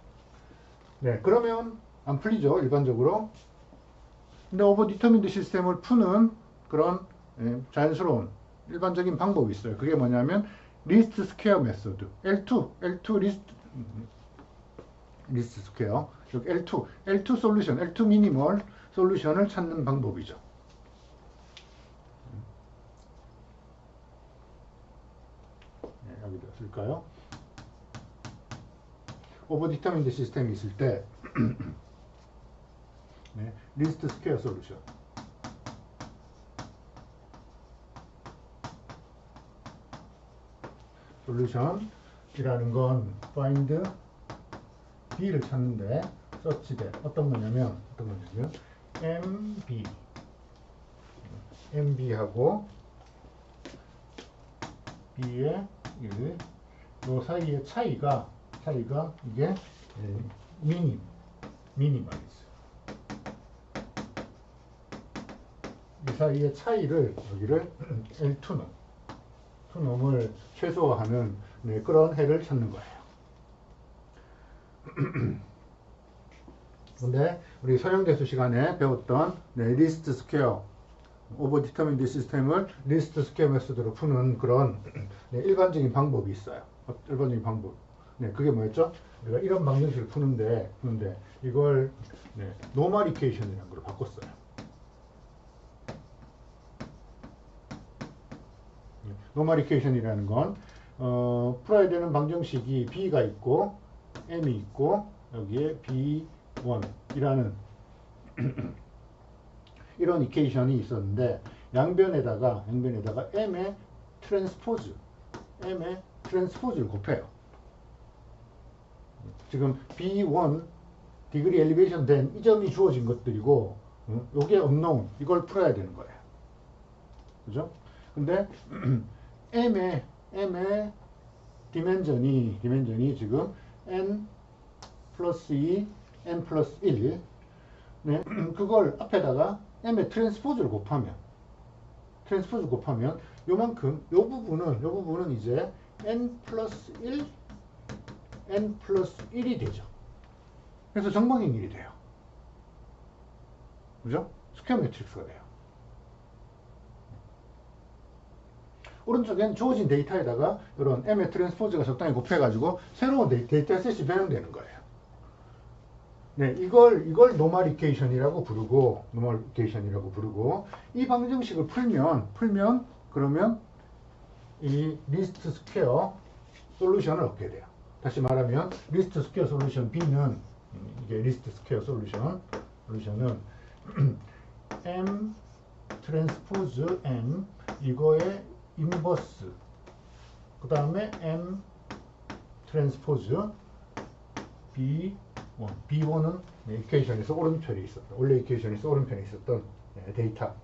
그러면 안 풀리죠, 일반적으로. 근데 오버디터민드 시스템을 푸는 그런 자연스러운 일반적인 방법이 있어요. 그게 뭐냐면 리스트 스퀘어 메소드 L2 리스트 스퀘어 L2 솔루션 L2 미니멀 솔루션을 찾는 방법이죠. 여기다 쓸까요? 오버디터민드 시스템이 있을 때 리스트 스퀘어 솔루션이라는 건 find b를 찾는데 search 돼 어떤 거냐면 mb하고 b의 1, 요 사이의 차이가 이게 미니마이즈 이 사이의 차이를 여기를 L2놈을 최소화하는 그런 해를 찾는 거예요. 근데 우리 서형대수 시간에 배웠던 리스트 스퀘어 오버디터민드 시스템을 리스트 스퀘어 메소드로 푸는 그런 일반적인 방법이 있어요. 일반적인 방법. 그게 뭐였죠? 우리가 이런 방정식을 푸는데 이걸 노멀 이퀘이션이라는 걸로 바꿨어요. 노멀 이퀘이션이라는 건 풀어야 되는 방정식이 B가 있고 M이 있고 여기에 B1이라는 이런 이퀘이션이 있었는데 양변에다가 M의 트랜스포즈를 곱해요. 지금 B1 디그리 엘리베이션 된 이 점이 주어진 것들이고 요게 unknown 이걸 풀어야 되는 거예요. 그죠? 근데 m의 디멘전이 지금 n 플러스 2, n 플러스 1 네, 그걸 앞에다가 m의 트랜스포즈를 곱하면 요만큼 요 부분은 이제 n 플러스 1 n 플러스 1이 되죠. 그래서 정방향일이 돼요. 그죠? 스퀘어 매트릭스가 돼요. 오른쪽엔 주어진 데이터에다가 이런 m의 트랜스포즈가 적당히 곱해가지고 새로운 데이터셋이 변형되는 거예요. 네, 이걸 노멀 이퀘이션이라고 부르고 이 방정식을 풀면 그러면 이 리스트 스퀘어 솔루션을 얻게 돼요. 다시 말하면 리스트 스퀘어 솔루션 B는 이게 리스트 스퀘어 솔루션은 M 트랜스포즈 M 이거의 인버스 그 다음에 M 트랜스포즈 B1은 이퀘이션에서 오른편에 있었던 원래 이퀘이션에서 오른편에 있었던 데이터.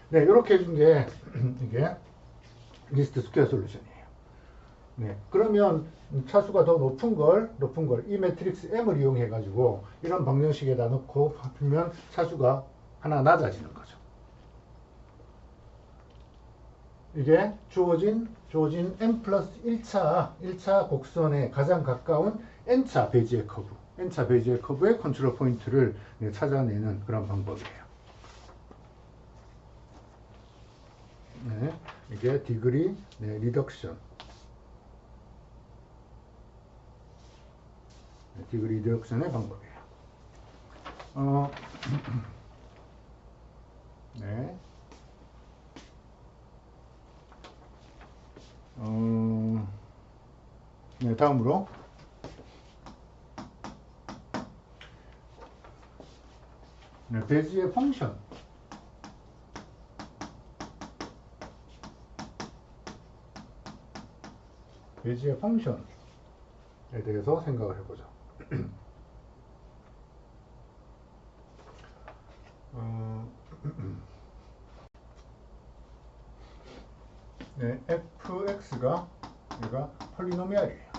네, 이렇게 해준 게 이게 리스트 스퀘어 솔루션이에요. 네, 그러면 차수가 더 높은 걸 이 매트릭스 M을 이용해 가지고 이런 방정식에다 넣고 풀면 차수가 하나 낮아지는 거죠. 이게 주어진 n 플러스 1차 곡선에 가장 가까운 n차 베지의 커브의 컨트롤 포인트를 찾아내는 그런 방법이에요. 네, 이게 디그리 리덕션의 방법이에요. 네. 네, 다음으로 베지의 펑션에 대해서 생각을 해보죠. 네, fx가 얘가 폴리노미알이에요.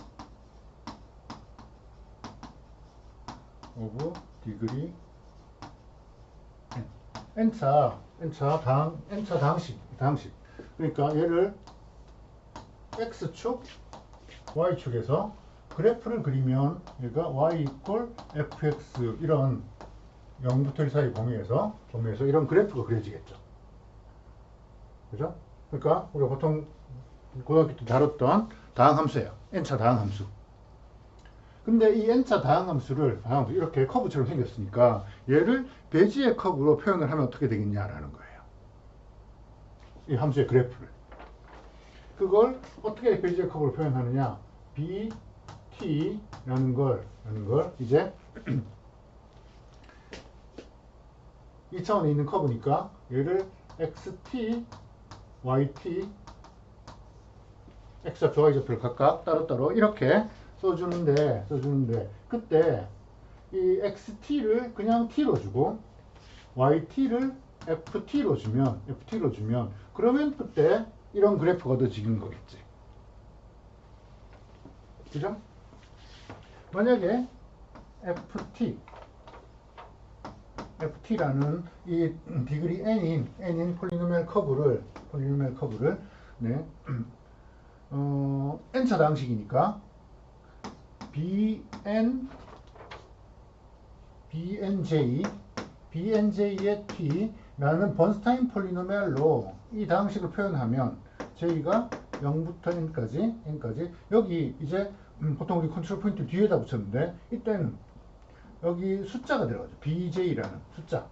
오브 디그리 n차 다항식. 그러니까 얘를 x축, y축에서 그래프를 그리면 얘가 y 이퀄 fx 이런 0부터 1 사이 범위에서 이런 그래프가 그려지겠죠. 그죠? 그러니까 우리가 보통 고등학교 때 다뤘던 다항함수예요. n차 다항함수. 근데 이 n차 다항함수를 이렇게 커브처럼 생겼으니까 얘를 배지의 커브로 표현을 하면 어떻게 되겠냐라는 거예요. 이 함수의 그래프를. 그걸 어떻게 배지의 커브로 표현하느냐? bt라는 걸 이제 2차원에 있는 커브니까 얘를 xt, yt, x좌표, y좌표를 각각 따로따로 이렇게 써주는데 그때 이 xt를 그냥 t로 주고 yt를 ft로 주면 그러면 그때 이런 그래프가 얻어지는 거겠지. 그죠? 만약에 ft라는 이 디그리 n인 폴리노미얼 커브를 네, n차 다항식이니까 bnj의 t라는 번스타인 폴리노미얼로 이 다항식을 표현하면 j가 0부터 n까지 여기 이제 보통 우리 컨트롤 포인트 뒤에다 붙였는데 이때는 여기 숫자가 들어가죠. bj라는 숫자.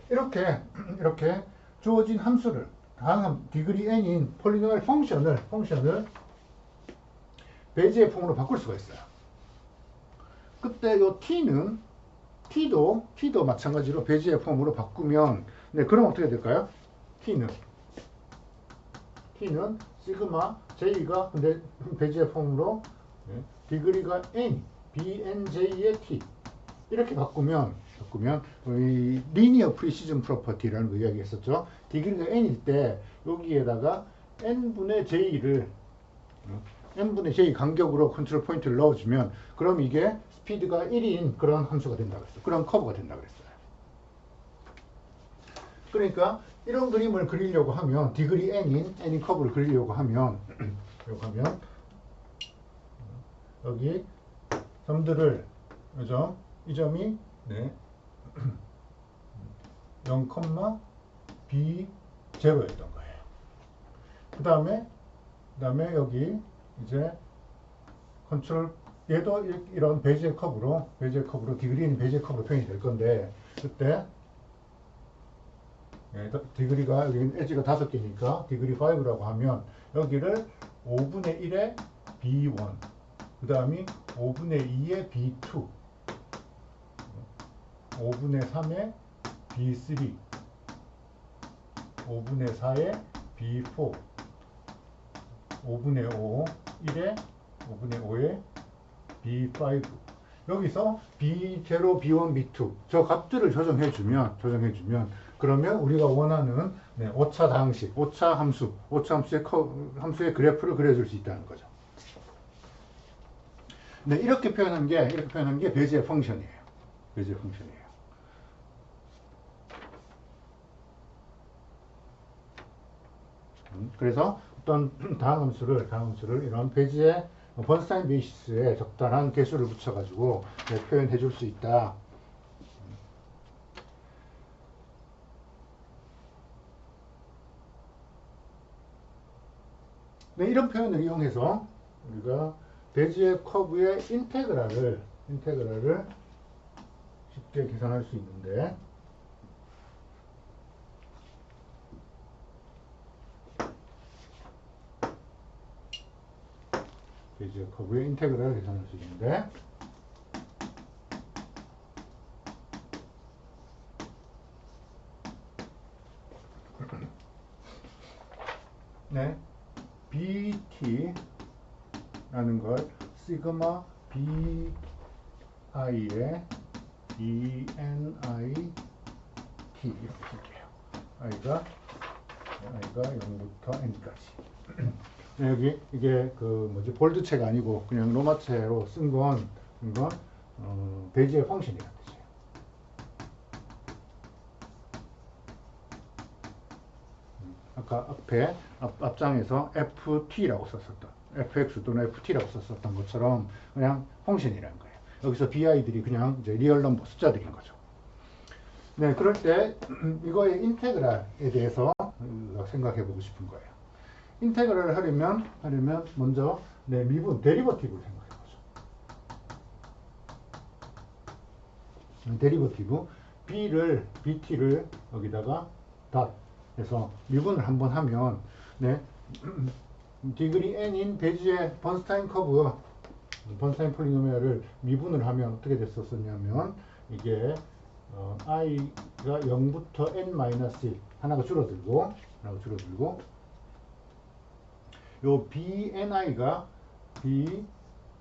이렇게 주어진 함수를 다항 디그리 n인 폴리노미얼 펑션을 배지의 폼으로 바꿀 수가 있어요. 그때 요 t도 마찬가지로 배지의 폼으로 바꾸면 그럼 어떻게 될까요? t는 시그마 j가 근데 배지의 폼으로 degree가 n, bnj의 t 이렇게 바꾸면 이 리니어 프리시즌 프로퍼티라는 거 이야기했었죠. degree가 n일 때 여기에다가 n분의 j를 n분의 j 간격으로 컨트롤 포인트를 넣어주면 그럼 이게 스피드가 1인 그런 함수가 된다 그랬어요. 그런 커브가 된다 그랬어요. 그러니까 이런 그림을 그리려고 하면 디그리 n인 커브를 그리려고 하면 여기 점들을 그죠? 이 점이 0, B0였던 거예요. 그 다음에 여기 이제 컨트롤 얘도 이런 베지의 커브로 디그리는 베지의 커브로 표현이 될 건데 그때 디그리가 여기 엣지가 5개니까 디그리 5라고 하면 여기를 5분의 1의 B1 그 다음이 5분의 2의 B2 5분의 3의 B3 5분의 4의 B4 5분의 5 1의 5분의 5의 B5 여기서 B0, B1, B2 저 값들을 조정해주면 그러면 우리가 원하는 오차 다항식, 오차 함수의 그래프를 그려줄 수 있다는 거죠. 네, 이렇게 표현한 게 베지의 펑션이에요. 그래서 어떤 다항 함수를 이런 베지의 번스타인 베이시스에 적당한 개수를 붙여가지고 표현해 줄 수 있다. 네, 이런 표현을 이용해서 우리가 베지의 커브의 인테그랄을 쉽게 계산할 수 있는데 베지의 커브의 인테그랄을 계산할 수 있는데 네, BT라는 걸 시그마 BI의 ENI T 이렇게 쓸게요. I가 0부터 N까지. 여기 이게 볼드체가 아니고 그냥 로마체로 쓴 건 베지의 펑션이라는 뜻이에요. 아까 앞장에서 FT라고 썼었던 FX 또는 FT라고 썼었던 것처럼 그냥 펑션이라는 거예요. 여기서 BI들이 그냥 이제 리얼 넘버 숫자들인 거죠. 네, 그럴 때 이거의 인테그랄에 대해서 생각해 보고 싶은 거예요. 인테그랄을 하려면 먼저 미분 데리버티브를 생각해 보죠. 데리버티브 BT를 여기다가 닷 해서 미분을 한번 하면 디그리 n인 베지의 번스타인 커브 번스타인 폴리노미얼을 미분을 하면 어떻게 됐었냐면 이게 i가 0부터 n-1 하나가 줄어들고 요 bni가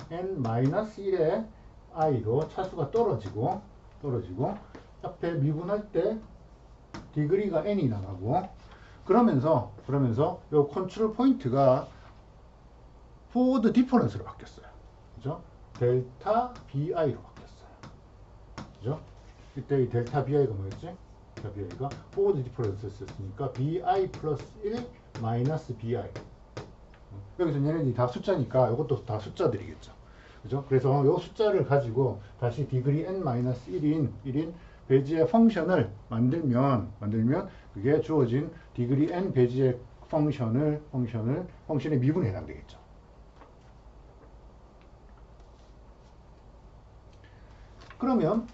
bn-1의 i로 차수가 떨어지고 앞에 미분할 때 디그리가 n이 나가고 그러면서 요 컨트롤 포인트가 포워드 디퍼런스로 바뀌었어요. 그죠? 델타 bi로 바뀌었어요. 그죠? 이때 이 델타 bi가 뭐였지? 델타 bi가 포워드 디퍼런스였으니까 bi 플러스 1 마이너스 bi. 여기서 얘네들이 다 숫자니까 이것도 다 숫자들이겠죠. 그죠? 그래서 요 숫자를 가지고 다시 디그리 n-1인 베지의 펑션을 만들면 그게 주어진 디그리 n 베지의 펑션의 미분에 해당되겠죠. 그러면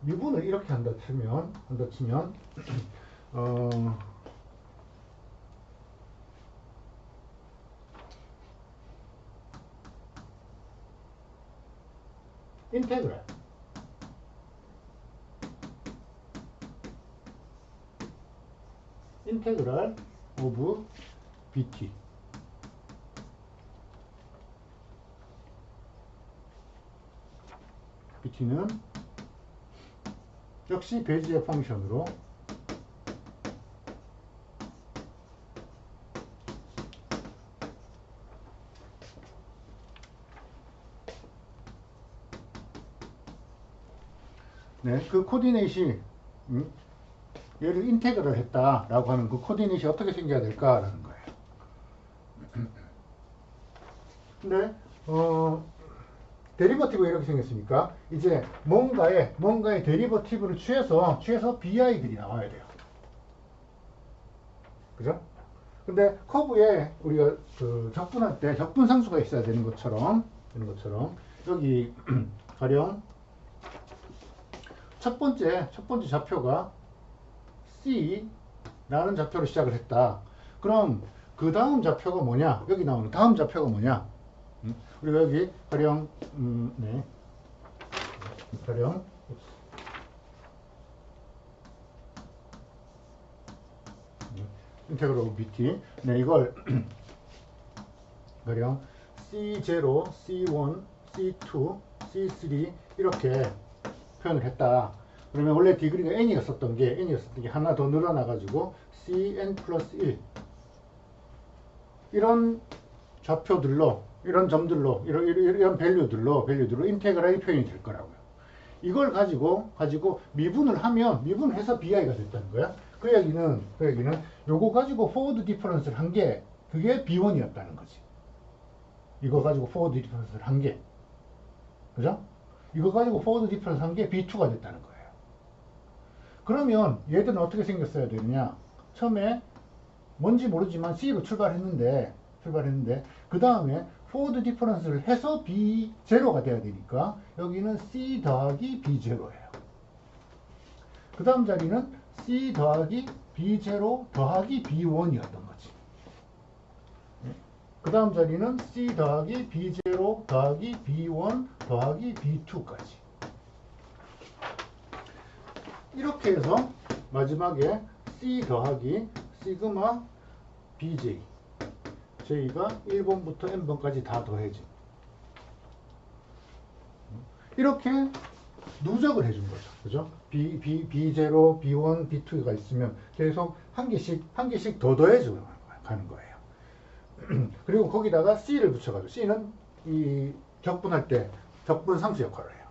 미분을 이렇게 한다 치면 인테그랄 오브 BT. BT는 역시 베지의 펑션으로 네, 그 코디네이트이 얘를 인테그럴 했다라고 하는 그 코디네이트이 어떻게 생겨야 될까라는 거예요. 근데 데리버티브 이렇게 생겼으니까 이제 뭔가의 데리버티브를 취해서 bi들이 나와야 돼요. 그죠? 근데 커브에 우리가 그 적분할 때 적분상수가 있어야 되는 것처럼 여기 가령 첫 번째 좌표가 C라는 좌표로 시작을 했다. 그럼 그 다음 좌표가 뭐냐? 여기 나오는 다음 좌표가 뭐냐? 우리가 여기 가령 네. 가령 인테그럴 BT. 네, 이걸 가령 C0, C1, C2, C3 이렇게 표현을 했다. 그러면 원래 디그리가 n이었었던 게 하나 더 늘어나 가지고 cn 플러스 1 이런 좌표들로 이런 점들로 이런 밸류들로 인테그랄이 표현이 될 거라고요. 이걸 가지고 미분을 해서 bi가 됐다는 거야. 그 얘기는 요거 가지고 포워드 디퍼런스를 한 게 그게 b1이었다는 거지. 이거 가지고 포워드 디퍼런스를 한 게, 그죠? 이거 가지고 포워드 디퍼런스 한 게 b2가 됐다는 거예요. 그러면 얘들은 어떻게 생겼어야 되느냐? 처음에 뭔지 모르지만 C로 출발했는데 그 다음에 포워드 디퍼런스를 해서 B0가 돼야 되니까 여기는 C 더하기 B0예요. 그 다음 자리는 C 더하기 B0 더하기 B1이었던 거지. 그 다음 자리는 C 더하기 B0 더하기 B1 더하기 B2까지. 이렇게 해서 마지막에 C 더하기 시그마 BJ J가 1번부터 n번까지 다 더해진, 이렇게 누적을 해준 거죠. 그죠? B0, B1, B2가 있으면 계속 한 개씩 더 더해져 가는 거예요. 그리고 거기다가 C를 붙여가지고, C는 이 적분할 때 적분 상수 역할을 해요.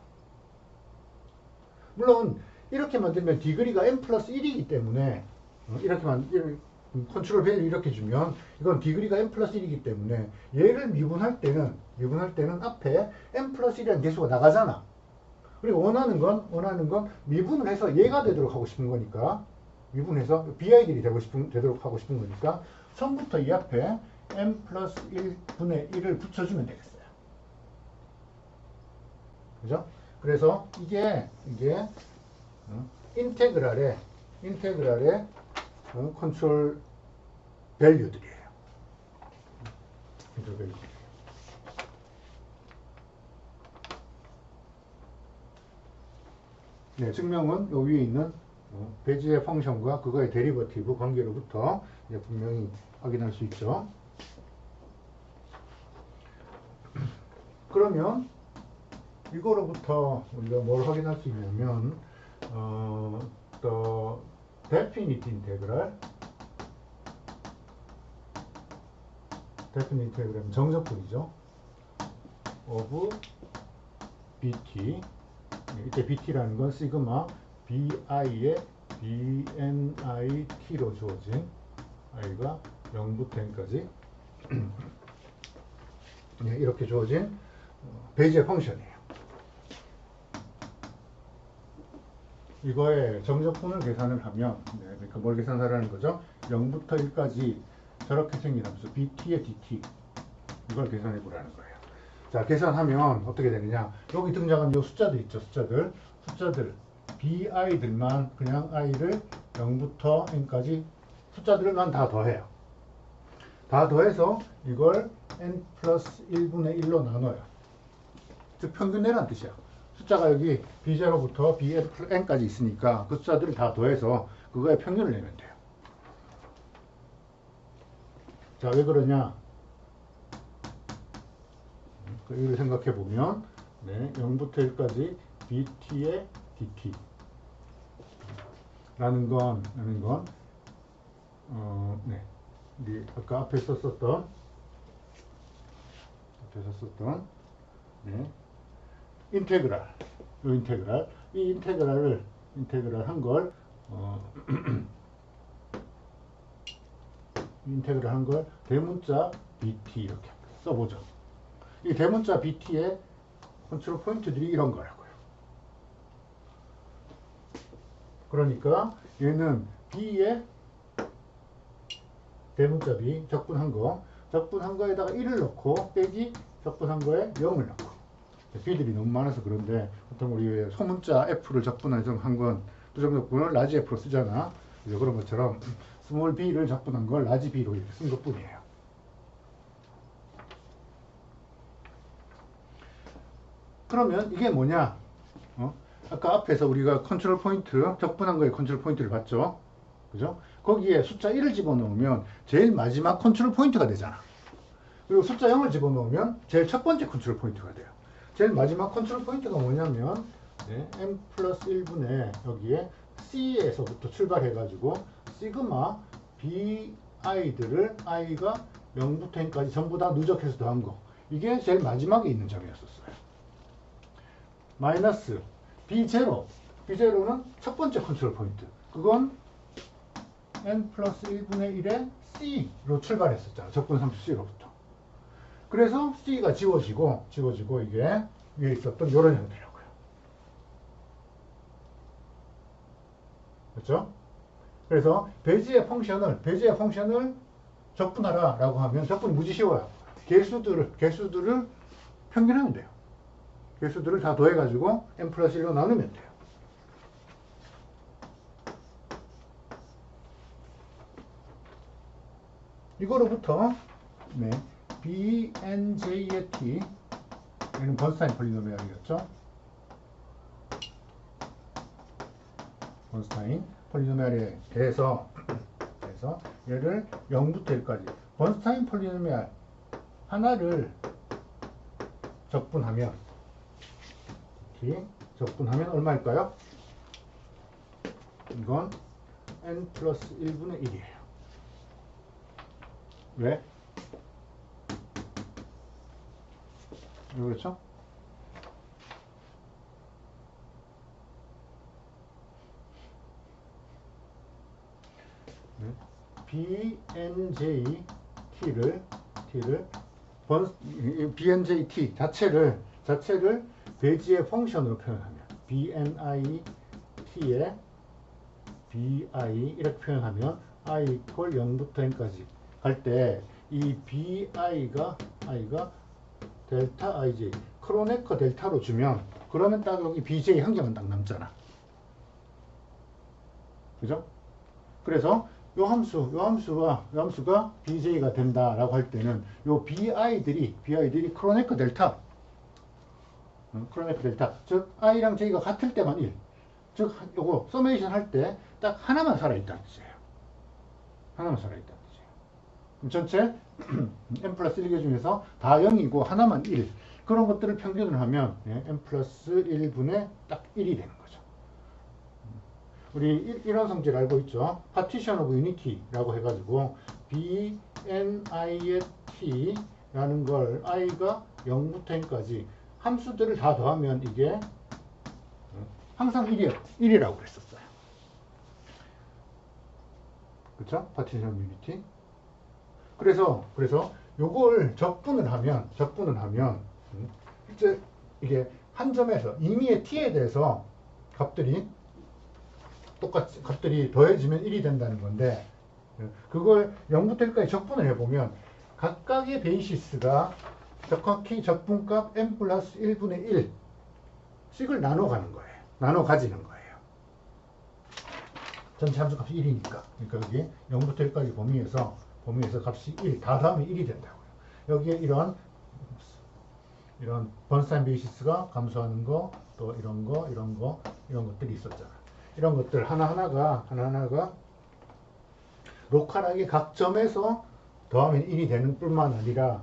물론 이렇게 만들면 디그리가 n 플러스 1이기 때문에 컨트롤 밸류 이렇게 주면 이건 디그리가 n 플러스 1이기 때문에 얘를 미분할 때는 앞에 n 플러스 1이라는 개수가 나가잖아. 그리고 원하는 건 미분을 해서 얘가 되도록 하고 싶은 거니까, 미분해서 bi들이 되도록 하고 싶은 거니까 처음부터 이 앞에 n 플러스 1분의 1을 붙여주면 되겠어요. 그죠? 그래서 이게 인테그랄의 컨트롤 밸류들이에요. 네, 증명은 요 위에 있는 베지의 펑션과 그거의 데리버티브 관계로부터 이제 분명히 확인할 수 있죠. 그러면 이거로부터 우리가 뭘 확인할 수 있냐면 또 데피니트 인테그랄, 정적분이죠. of BT. 이때 BT라는 건 시그마 BI의 BNIT로 주어진, i가 0부터 n까지 네, 이렇게 주어진 베이지의 펑션이에요. 이거의 정적분을 계산을 하면, 네, 그러니까 뭘 계산하라는 거죠? 0부터 1까지 저렇게 생긴 함수 BT의 DT, 이걸 계산해 보라는 거예요. 자, 계산하면 어떻게 되느냐? 여기 등장한 요 숫자들 있죠? 숫자들 BI들만 그냥 i를 0부터 n까지 숫자들만 다 더해요. 다 더해서 이걸 n 플러스 1분의 1로 나눠요. 즉 평균 내란 뜻이야. 숫자가 여기 B0부터 Bn까지 있으니까 그 숫자들을 다 더해서 그거의 평균을 내면 돼요. 자, 왜 그러냐? 이를 생각해 보면, 네, 0부터 1까지 bt의 dt 라는 건, 네, 우리 아까 앞에 썼었던, 네, 인테그랄, 이 인테그랄 한 걸, 인테그랄 한 걸 대문자 bt 이렇게 써보죠. 이 대문자 bt의 컨트롤 포인트들이 이런 거라고요. 그러니까 얘는 b의 대문자 b 적분한 거에다가 1을 넣고 빼기 적분한 거에 0을 넣고. b들이 너무 많아서 그런데 보통 우리 소문자 f를 적분한 건 부정 적분을 라지 f로 쓰잖아. 그런 것처럼 스몰 b를 적분한 걸 라지 b로 이렇게 쓴 것뿐이에요. 그러면 이게 뭐냐? 아까 앞에서 우리가 컨트롤 포인트, 적분한 거에 컨트롤 포인트를 봤죠? 그죠? 거기에 숫자 1을 집어넣으면 제일 마지막 컨트롤 포인트가 되잖아. 그리고 숫자 0을 집어넣으면 제일 첫 번째 컨트롤 포인트가 돼요. 제일 마지막 컨트롤 포인트가 뭐냐면, 네, m 플러스 1분의 여기에 c에서부터 출발해가지고 시그마 bi들을 i가 0부터 n까지 전부 다 누적해서 더한 거. 이게 제일 마지막에 있는 점이었었어요. 마이너스 b0는 첫 번째 컨트롤 포인트. 그건 n 플러스 1분의 1의 c로 출발했었잖아. 적분상수 c로부터. 그래서 c가 지워지고 이게 위에 있었던 이런 형태라고요. 그렇죠? 그래서 배지의 펑션을 적분하라 라고 하면 적분이 무지 쉬워요. 개수들을 평균하면 돼요. 개수들을 다 더해가지고 n 플러스 1로 나누면 돼요. 이거로부터 네, bnj의 t 얘는 번스타인 폴리노미알이었죠. 번스타인 폴리노미알에 대해서 얘를 0부터 1까지 번스타인 폴리노미알 하나를 적분하면 얼마일까요? 이건 n 플러스 1분의 1이에요. 왜? 왜 그렇죠? 네. bnj t를 bnj t 자체를 배지의 펑션으로 표현하면 bni t의 bi 이렇게 표현하면 i 이퀄 0부터 n까지 할 때 이 bi가 델타 ij 크로네커 델타로 주면 그러면 딱 여기 bj 한 개만 딱 남잖아. 그죠? 그래서 요 함수가 bj가 된다라고 할 때는 요 bi들이 크로네커 델타 즉 i랑 j가 같을 때만 1. 즉 요거 서메이션 할 때 딱 하나만 살아있다는 뜻이에요. 하나만 살아있다는 뜻이에요. 그럼 전체 n 플러스 1개 중에서 다 0이고 하나만 1. 그런 것들을 평균을 하면 n 플러스 1분의 딱 1이 되는 거죠. 우리 이런 성질 알고 있죠? 파티션 오브 유니티라고 해가지고 bni의 t라는 걸 i가 0부터 n까지 함수들을 다 더하면 이게 항상 1이라고 그랬었어요. 그쵸? 파티션 오브 유니티. 그래서 요걸 적분을 하면 실제 이게 한 점에서 임의의 t에 대해서 값들이 더해지면 1이 된다는 건데 그걸 0부터 1까지 적분을 해보면 각각의 베이시스가 정확히 적분값 n 플러스 1분의 1씩을 나눠 가지는 거예요. 전체 함수값이 1이니까. 그러니까 여기 0부터 1까지 범위에서 값이 1, 다 더하면 1이 된다고요. 여기에 이런 번스타인 베이시스가 감소하는 거, 또 이런 것들이 있었잖아. 이런 것들 하나하나가 로컬하게 각 점에서 더하면 1이 되는 뿐만 아니라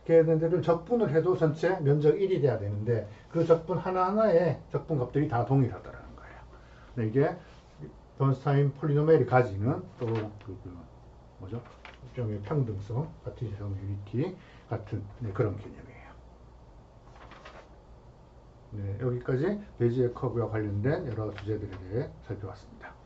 걔네들을 적분을 해도 전체 면적 1이 돼야 되는데 그 적분 하나하나의 적분값들이 다 동일하다라는 거예요. 근데 이게 번스타인 폴리노멜이 가지는 또 뭐죠? 일종의 평등성, 카티시언 유니티 같은 그런 개념이에요. 네, 여기까지 베지의 커브와 관련된 여러 주제들에 대해 살펴봤습니다.